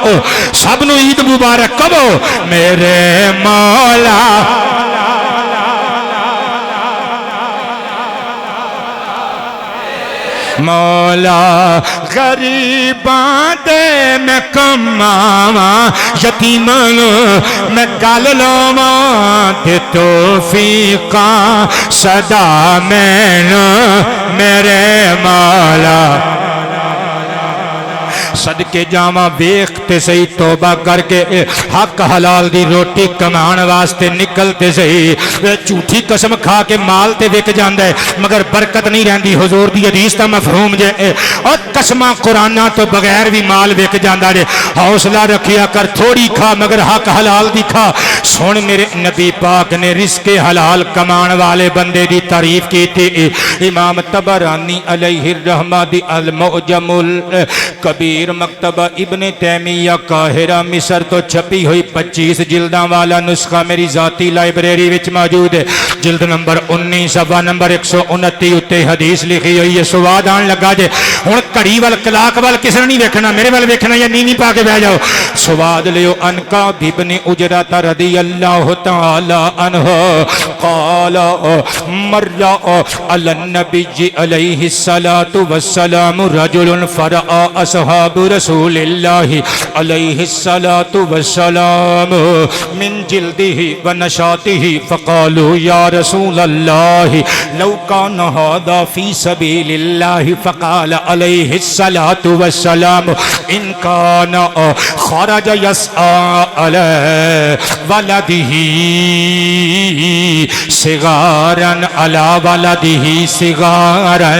سب نو عید مبارک کہو میرے مولا مولا غریباں دے میں کماواں یتیماں میں گل لاواں تے توفیقاں صدا مینوں میرے مولا صدقے جاواں ویکھ تے صحیح توبہ کر کے حق حلال دی روٹی کمان واسطے نکل تے صحیح جھوٹی قسم کھا کے مال تے وک جاندا ہے مگر برکت نہیں رہندی حضور دی حدیث دا مفہوم جے اور قسماں قرآناں تو بغیر بھی مال وک جاندا جے حوصلہ رکھیا کر تھوڑی کھا مگر حق حلال دی کھا سن میرے نبی پاک نے رزق حلال کمان والے بندے دی تعریف کی تھی امام طبرانی علیہ الرحمہ دی المعجم الکبیر مکتبہ ابن تیمیہ قاہرہ مصر تو چھپی ہوئی 25 جلداں والا نسخہ میری ذاتی لائبریری وچ موجود ہے جلد نمبر 19 صفحہ نمبر 129 اتے حدیث لکھی ہوئی ہے سواد آن لگا جے ہن کڑی وال کلاک وال کس نے نہیں ویکھنا میرے وال ویکھنا یا نیویں پا کے بیٹھ جاؤ سواد لیو ان کا ابن اجرۃ رضی اللہ تعالی عنہ قال مر علی النبی علیہ الصلوۃ والسلام رجل فرأى اصحاب رسول اللہ علیہ الصلوۃ والسلام من جلده ونشاطه فقالوا یا رسول اللہ لو كان هذا في سبيل الله فقال عليه الصلاة والسلام إن كان خرج يسعى على ولده صغارا على ولده صغارا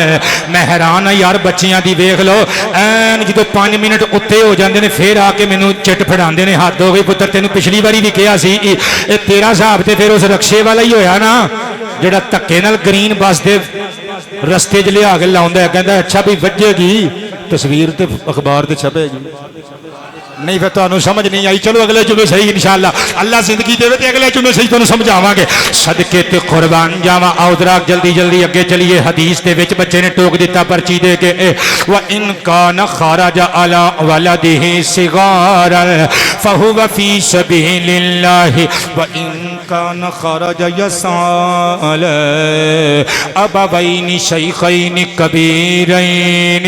مہران یار بچیاں دی دیکھ لو این جدو 5 منٹ اتے ہو جاندے نے پھر آ کے مینوں چٹ پھڑاندے نے حد ہو گئی پتر تینوں پچھلی باری بھی کہا سی اے تیرا صاحب تے پھر اس رکشے والا ہی ہویا نا جڑا تکے نال گرین بس دے رستے چ لیا کے لاؤندا ہے کہندا اچھا بھی وجے گی تصویر تے اخبار تے چھپے گی نہیں پھر تانوں سمجھ نہیں آئی چلو اگلے جمعے صحیح انشاءاللہ اللہ زندگی دے تے اگلے جمعے صحیح تانوں سمجھاواں گے صدقے تے قربان جاواں آؤ ذرا جلدی جلدی اگے چلیے حدیث دے وچ بچے نے ٹوک دیتا پرچی دے کے وَإِن كَانَ خَرَجَ عَلَى وَلَدِهِ صِغَارًا فَهُوَ فِي سَبِيلِ اللَّهِ وَإِن كَانَ خَرَجَ يَسْعَىٰ عَلَىٰ أَبَوَيْنِ شَيْخَيْنِ كَبِيرَيْنِ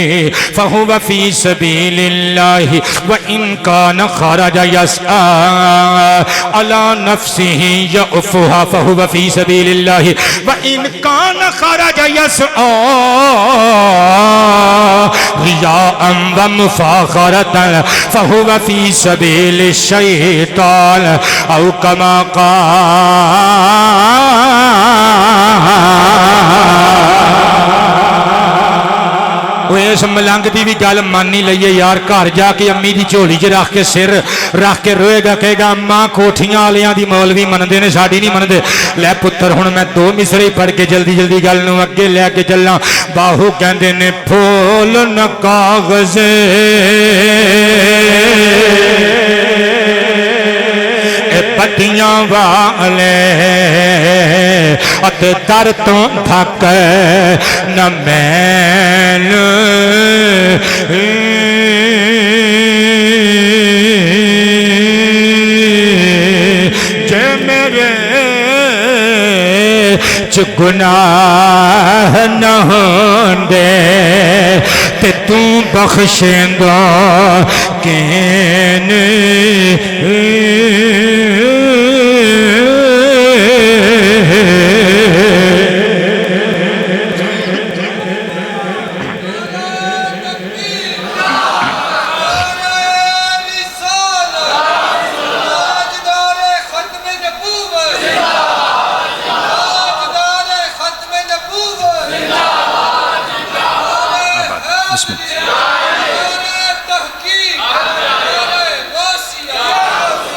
فَهُوَ فِي سَبِيلِ اللَّهِ وَإِن كَانَ خَرَجَ يَسْعَىٰ عَلَىٰ نَفْسِهِ يَعُفُّهَا فَهُوَ فِي سَبِيلِ اللَّهِ وَإِن كَانَ خَرَجَ يَسْعَىٰ رِيَاءً وَمُفَاخَرَةً فَهُوَ فِي سَبِيلِ الشَّيْطَانِ أَوْ كَمَا اس ملنگ دی بھی گل مانی لئیے یار گھر جا کے امی دی جھولی چ رکھ کے سر رکھ کے روئے گا کہے گا اماں کوٹھیاں والیاں دی مولوی مندے نے ساڈی نہیں مندے لے پتر ہن میں 2 مصرے پڑھ کے جلدی جلدی گل نو اگے لے کے چلاں باہو کہندے نے پھول نہ کاغذ پتیاں والے ات در تو تھک نہ میل جے میرے چ گناہ نہ ہوندے تے تو بخشیندا کین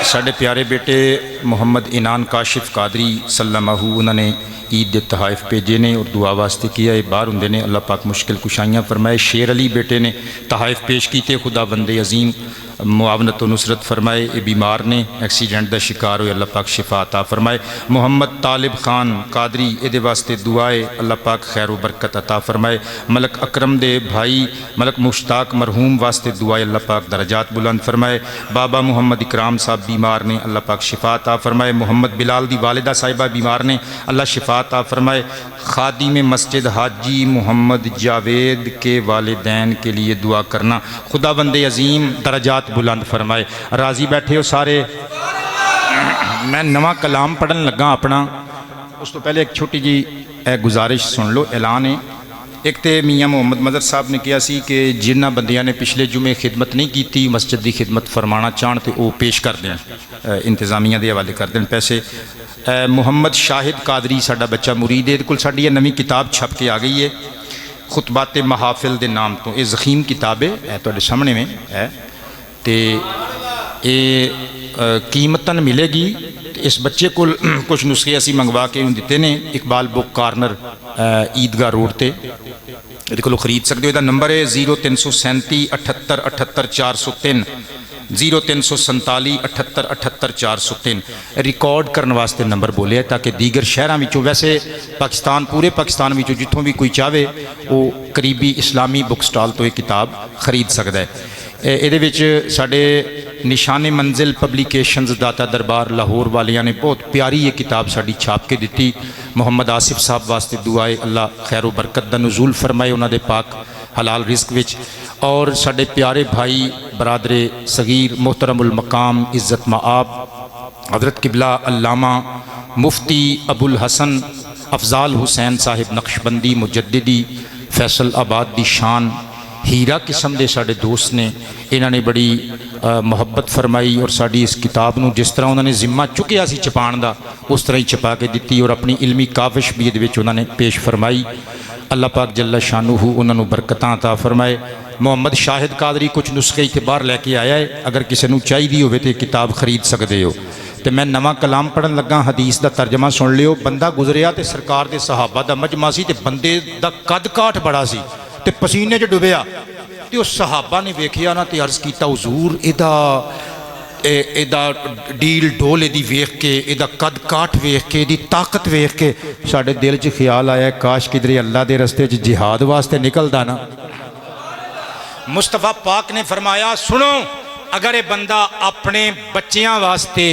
ساڑھے پیارے بیٹے محمد انان کاشف قادری سلمہ انہوں نے عید دے تحائف بھیجے نے اور دعا واسطے کیا ہے باہر ہوں نے اللہ پاک مشکل کشائیاں فرمائے شیر علی بیٹے نے تحائف پیش کیتے خدا بندے عظیم معاونت و نصرت فرمائے یہ بیمار نے ایکسیڈنٹ دا شکار ہوئے اللہ پاک شفا عطا فرمائے محمد طالب خان قادری یہ واسطے دعائے اللہ پاک خیر و برکت عطا فرمائے ملک اکرم دے بھائی ملک مشتاق مرحوم واسطے دعائے اللہ پاک درجات بلند فرمائے بابا محمد اکرام صاحب بیمار نے اللہ پاک شفا عطا فرمائے محمد بلال دی والدہ صاحبہ بیمار نے اللہ شفا عطا فرمائے خادم مسجد حاجی محمد جاوید کے والدین کے لیے دعا کرنا خدا بند عظیم درجات بلند فرمائے راضی بیٹھے ہو سارے میں نواں کلام پڑھن لگا اپنا اس تو پہلے ایک چھوٹی جی گزارش سن لو اعلان ہے ایک تو میاں محمد مظہر صاحب نے کیا سی کہ جنہ بندیاں نے پچھلے جمعے خدمت نہیں کی مسجد کی خدمت فرمانا چاہن تو وہ پیش کر دیں انتظامیہ دے حوالے کر دیں پیسے. محمد شاہد قادری ساڈا بچہ مرید ہے کل ساڈی یہ نویں کتاب چھپ کے آ گئی ہے خطبات محافل دے نام تو یہ ضخیم کتاب ہے تواڈے سامنے میں ہے تے یہ قیمتاً ملے گی. اس بچے کو کچھ نسخے اسی منگوا کے دیتے نے اقبال بک کارنر عیدگاہ روڈ تے یہ کو خرید سکتے ہو. یہ نمبر ہے 0337 78 78 403 0347 78 78 403. ریکارڈ کرنے واسطے نمبر بولے تاکہ دیگر شہراں وچوں ویسے پاکستان پورے پاکستان وچوں جتوں بھی کوئی چاہے وہ قریبی اسلامی بک سٹال تو یہ کتاب خرید سکتا ہے. یہ ساڈے نشان منزل پبلیکیشنز داتا دربار لاہور والیاں نے بہت پیاری یہ کتاب ساڈی چھاپ کے دیتی. محمد آصف صاحب واسطے دعائے اللہ خیر و برکت دا نزول فرمائے انہاں دے پاک حلال رزق وچ. اور ساڈے پیارے بھائی برادر صغیر محترم المقام عزت مآب حضرت قبلہ علامہ مفتی ابو الحسن افضال حسین صاحب نقشبندی مجددی فیصل آباد دی شان ہیرا قسم دے ساڈے دوست نے انہوں نے بڑی محبت فرمائی اور ساڈی اس کتاب نو جس طرح انہوں نے ذمہ چکیا سی چھپان دا اس طرح ہی چھپا کے دیتی اور اپنی علمی کاوش بھی یہ انہوں نے پیش فرمائی. اللہ پاک جل شانہ انہوں نے برکتاں عطا فرمائے. محمد شاہد قادری کچھ نسخے اعتبار لے کے آیا ہے اگر کسی نو چاہیے ہوئے تو کتاب خرید سکتے ہو. تو میں نواں کلام پڑھن لگا حدیث دا ترجمہ سن لیو. بندہ گزریا تو سرکار دے صحابہ دا مجمع سی تے بندے دا قد کاٹ بڑا سی تے پسینے چ ڈبیا تے اس صحابہ نے ویکھیا نا تے عرض کیتا حضور ایدا ڈیل ڈول ایدی ویکھ کے ایدا قد کاٹ ویکھ کے ایدی طاقت ویکھ کے ساڈے دل چ خیال آیا کاش کدھر اللہ دے رستے چ جہاد واسطے نکلدا نا. مصطفیٰ پاک نے فرمایا سنو اگر یہ بندہ اپنے بچیاں واسطے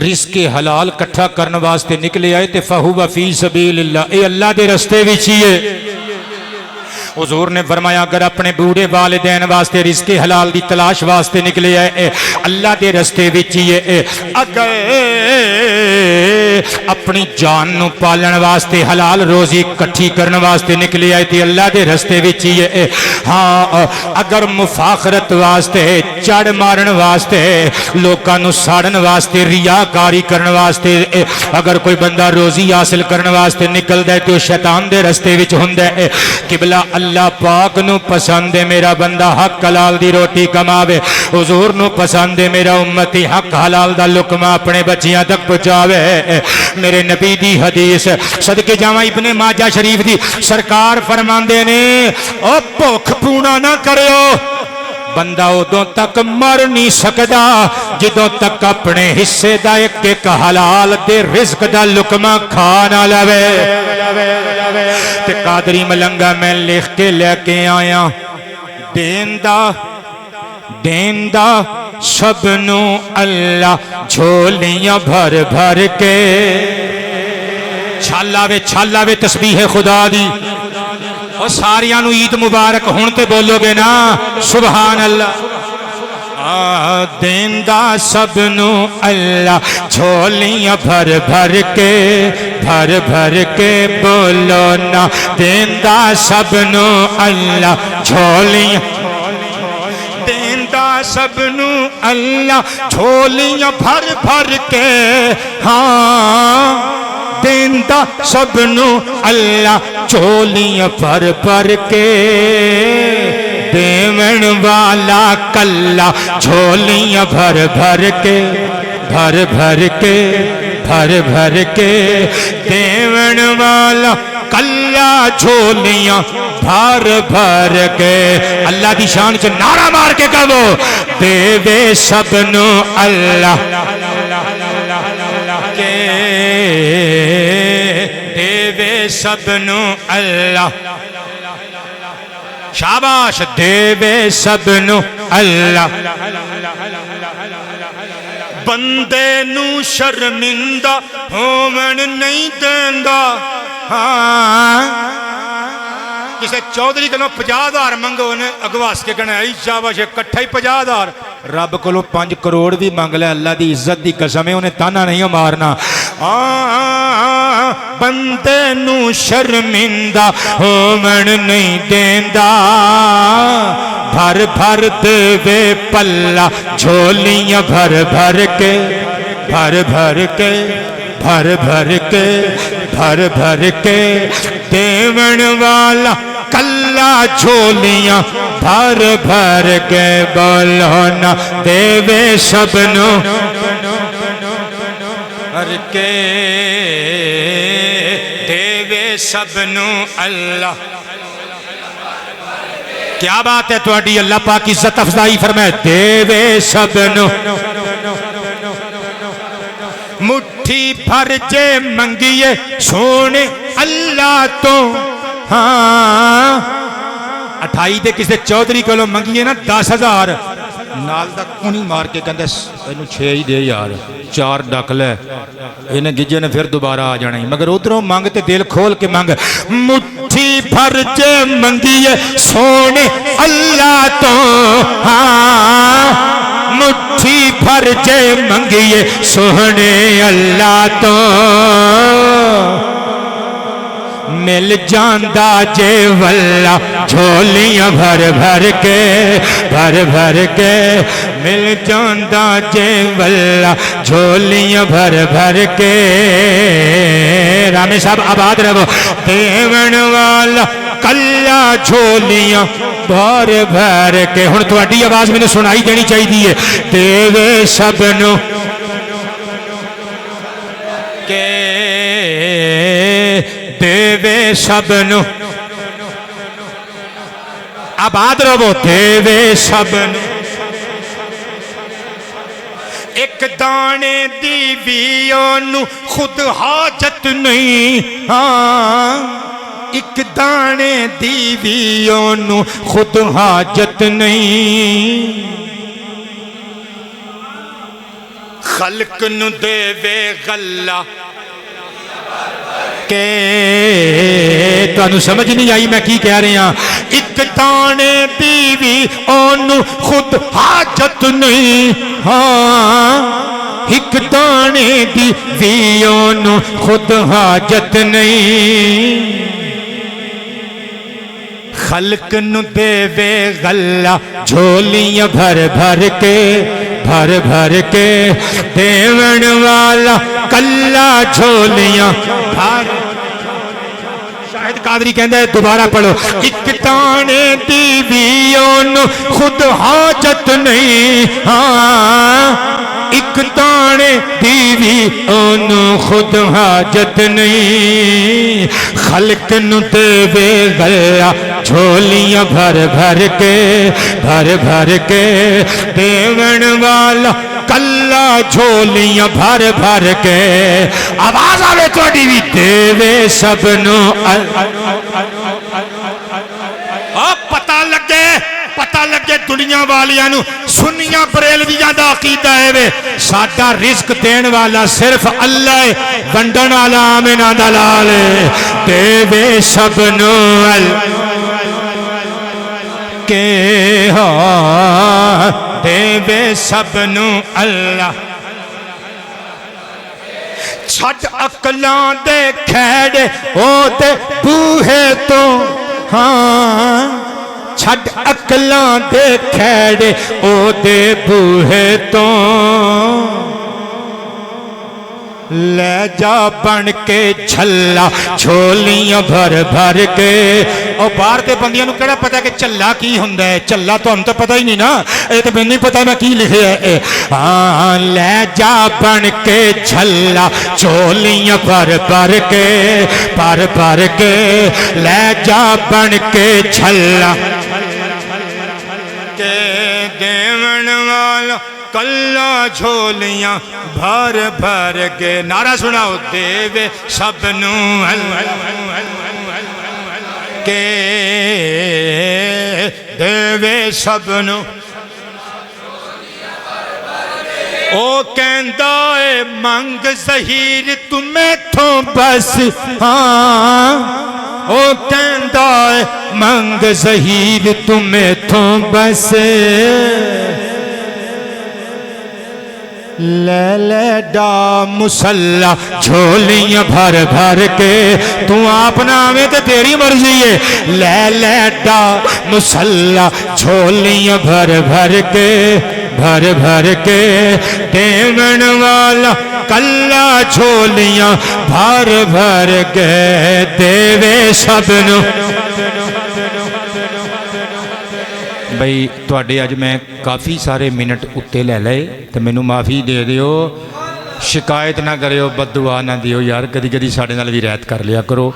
رزق حلال کٹھا کرنے واسطے نکلے آئے تے فہو فی سبیل اللہ اے اللہ دے رستے وچ ہی ہے. حضور نے فرمایا اگر اپنے بوڑھے والدین واسطے رزق حلال دی تلاش واسطے نکلے آئے اللہ دے رستے وچ ہی ہے. اگر اپنی جان نو پالن واسطے حلال روزی کٹھی کرنے واسطے نکلے آئے تے اللہ دے رستے وچ ہی ہے. ہاں اگر مفاخرت واسطے چڑھ مارن واسطے لوکاں نو ساڑن واسطے ریاکاری کرن واسطے اگر کوئی بندہ روزی حاصل کرن واسطے نکلدا ہے تے شیطان دے رستے وچ ہوندا ہے. قبلہ اللہ پاک نو پسند ہے میرا بندہ حق حلال دی روٹی کماوے. حضور نو پسند ہے میرا امتی حق حلال دا لقمہ اپنے بچیاں تک پہنچاوے. میرے نبی دی حدیث صدقے جاواں ابن ماجہ شریف دی سرکار فرماندے نے او بھوک پونا نہ کریو بندہ ادوں تک مر نہیں سکدا جدوں تک اپنے حصے دا ایک حلال دے رزق دا لقمہ کھا نہ لوے. تے قادری ملنگا میں لکھ کے لے کے آیا دیندہ سب نو اللہ جھولیاں بھر بھر کے چھالاوے تسبیح خدا دی اور ساریاں نو عید مبارک ہون تے بولو گے نا سبحان اللہ. دیندہ سب نو اللہ جھولیاں بھر بھر کے بولو نا دیندہ سب نو اللہ جھولیاں دیندہ سب نو اللہ جھولیاں بھر بھر کے ہاں دیندہ سب نو اللہ جھولیاں بھر بھر کے دیون والا کلا جھولیاں بھر بھر کے دیون والا کلا جھولیاں بھر بھر کے. اللہ دی شان سے نعرہ مار کے کہو دے وے سب نو اللہ کے دے وے سب نو اللہ شاباش دے وے سب نو اللہ بندے نو شرمندہ ہومن نہیں دیندا. ہاں کسی چودھری کو 50,000 منگو نے اگواس کے کہنا ہے شاباش کٹھا ہی 50,000 رب کو 5 کروڑ بھی منگ لے اللہ دی عزت دی قسم ہے انہیں تانا نہیں مارنا بندے نو شرمندہ ہومن نہیں دیندا بھر بھر دے پلا جھولیاں بھر بھر کے بھر بھر کے بھر بھر کے بھر بھر کے دیون والا کلا جھولیاں بھر بھر کے بولو نا دیوے سب نو بھر کے دیوے سب نو اللہ کیا بات ہے تواڈی اللہ پاک عزت افزائی فرمائے دیوے سب نو مٹھی بھر جے منگیے سونے اللہ تو ہاں 28 دے کسے چودھری کو منگیے نا 10,000 نال دا کونی مار کے کہندے اینوں 6 ہی دے یار 4 ڈک لے انہیں گجے نے پھر دوبارہ آ جانا ہی مگر ادھروں مانگ تے دل کھول کے مانگ مٹھی بھر جے منگیے سونے اللہ تو ہاں مٹھی بھر جے منگیے سونے اللہ تو مل جاندہ جے واللہ جھولیاں بھر بھر کے مل جاندہ جے واللہ جھولیاں بھر بھر کے رامی صاحب آباد رہو دیون والا کلا جھولیاں بھر بھر کے ہن تواڈی آواز میں نے سنائی دینی چاہیے دیوے سب نو کے دیوے سب نو آباد رہو دیوے سب نو ایک دانے دیویوں نو خود حاجت نہیں ہاں ایک دانے دیویوں نو خود حاجت نہیں خلق نو دیوے غلہ کہ تو انہوں سمجھ نہیں آئی میں کی کہہ رہے ہیں ایک دانے دیوی انہوں خود حاجت نہیں ہاں ایک دانے دیوی انہوں خود حاجت نہیں خلق نو دیوے غلہ جھولیاں بھر بھر کے دیون والا کلا جھولیاں بھر شاہد قادری کہندہ ہے دوبارہ پڑھو ایک دانے دیویوں نو خود حاجت نہیں ہاں ایک دانے دیویوں نو خود حاجت نہیں خلق نو دیوے غلہ جھولیاں بھر بھر کے دیون والا کلا جھولیاں بھر بھر کے آواز آوے توڑی بھی دیوے سب نو پتہ لگے دنیا والیاں نو سنیاں بریلویاں دا عقیدہ ہے وے ساڈا رزق دین والا صرف اللہ ہے ونڈن والا آمینہ دلال دیوے سب نو کے ہاں دیوے سب نو اللہ چھٹ اکلاں دے کھیڑے او دے بوہے تو ہاں چھٹ اکلاں دے کھیڑے او دے بوہے تو لے جا بن کے جھلا جھولیاں بھر بھر کے اور باہر دے بندیاں نو کہڑا پتا کہ چلا کی ہوندا ہے چلا تو ہم تو پتہ ہی نہیں نا اے تے مینوں نہیں پتا میں کی لکھیا ہے ہاں لے جا بن کے جھلا جھولیاں بھر بھر کے لے جا بن کے جھلا کے دیون والا کلا جھولیاں بھر بھر کے نعرہ سناؤ دیوے سب نو کے دیوے سب نو او کہندہ اے منگ ظہیر تمہیں تھو بس ہاں او کہندا ہے منگ زہیر تمہیں تھوں بس لے لے ڈا مسلح جھولیاں بھر بھر کے تو آپ نامے تے تیری مرضی ہے لے لے ڈا مسلح جھولیاں بھر بھر کے دیمن والا کلا جھولیاں بھر کے دیوے سب نو بھئی تواڈے اج میں کافی سارے منٹ اتے لے لے تو مینوں معافی دے دیو شکایت نہ کریو بد دعا نہ دیو یار کدی کدی ساڈے نال بھی رعایت کر لیا کرو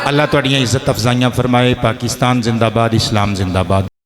اللہ تواڈیاں عزت افزائیاں فرمائے پاکستان زندہ باد اسلام زندہ باد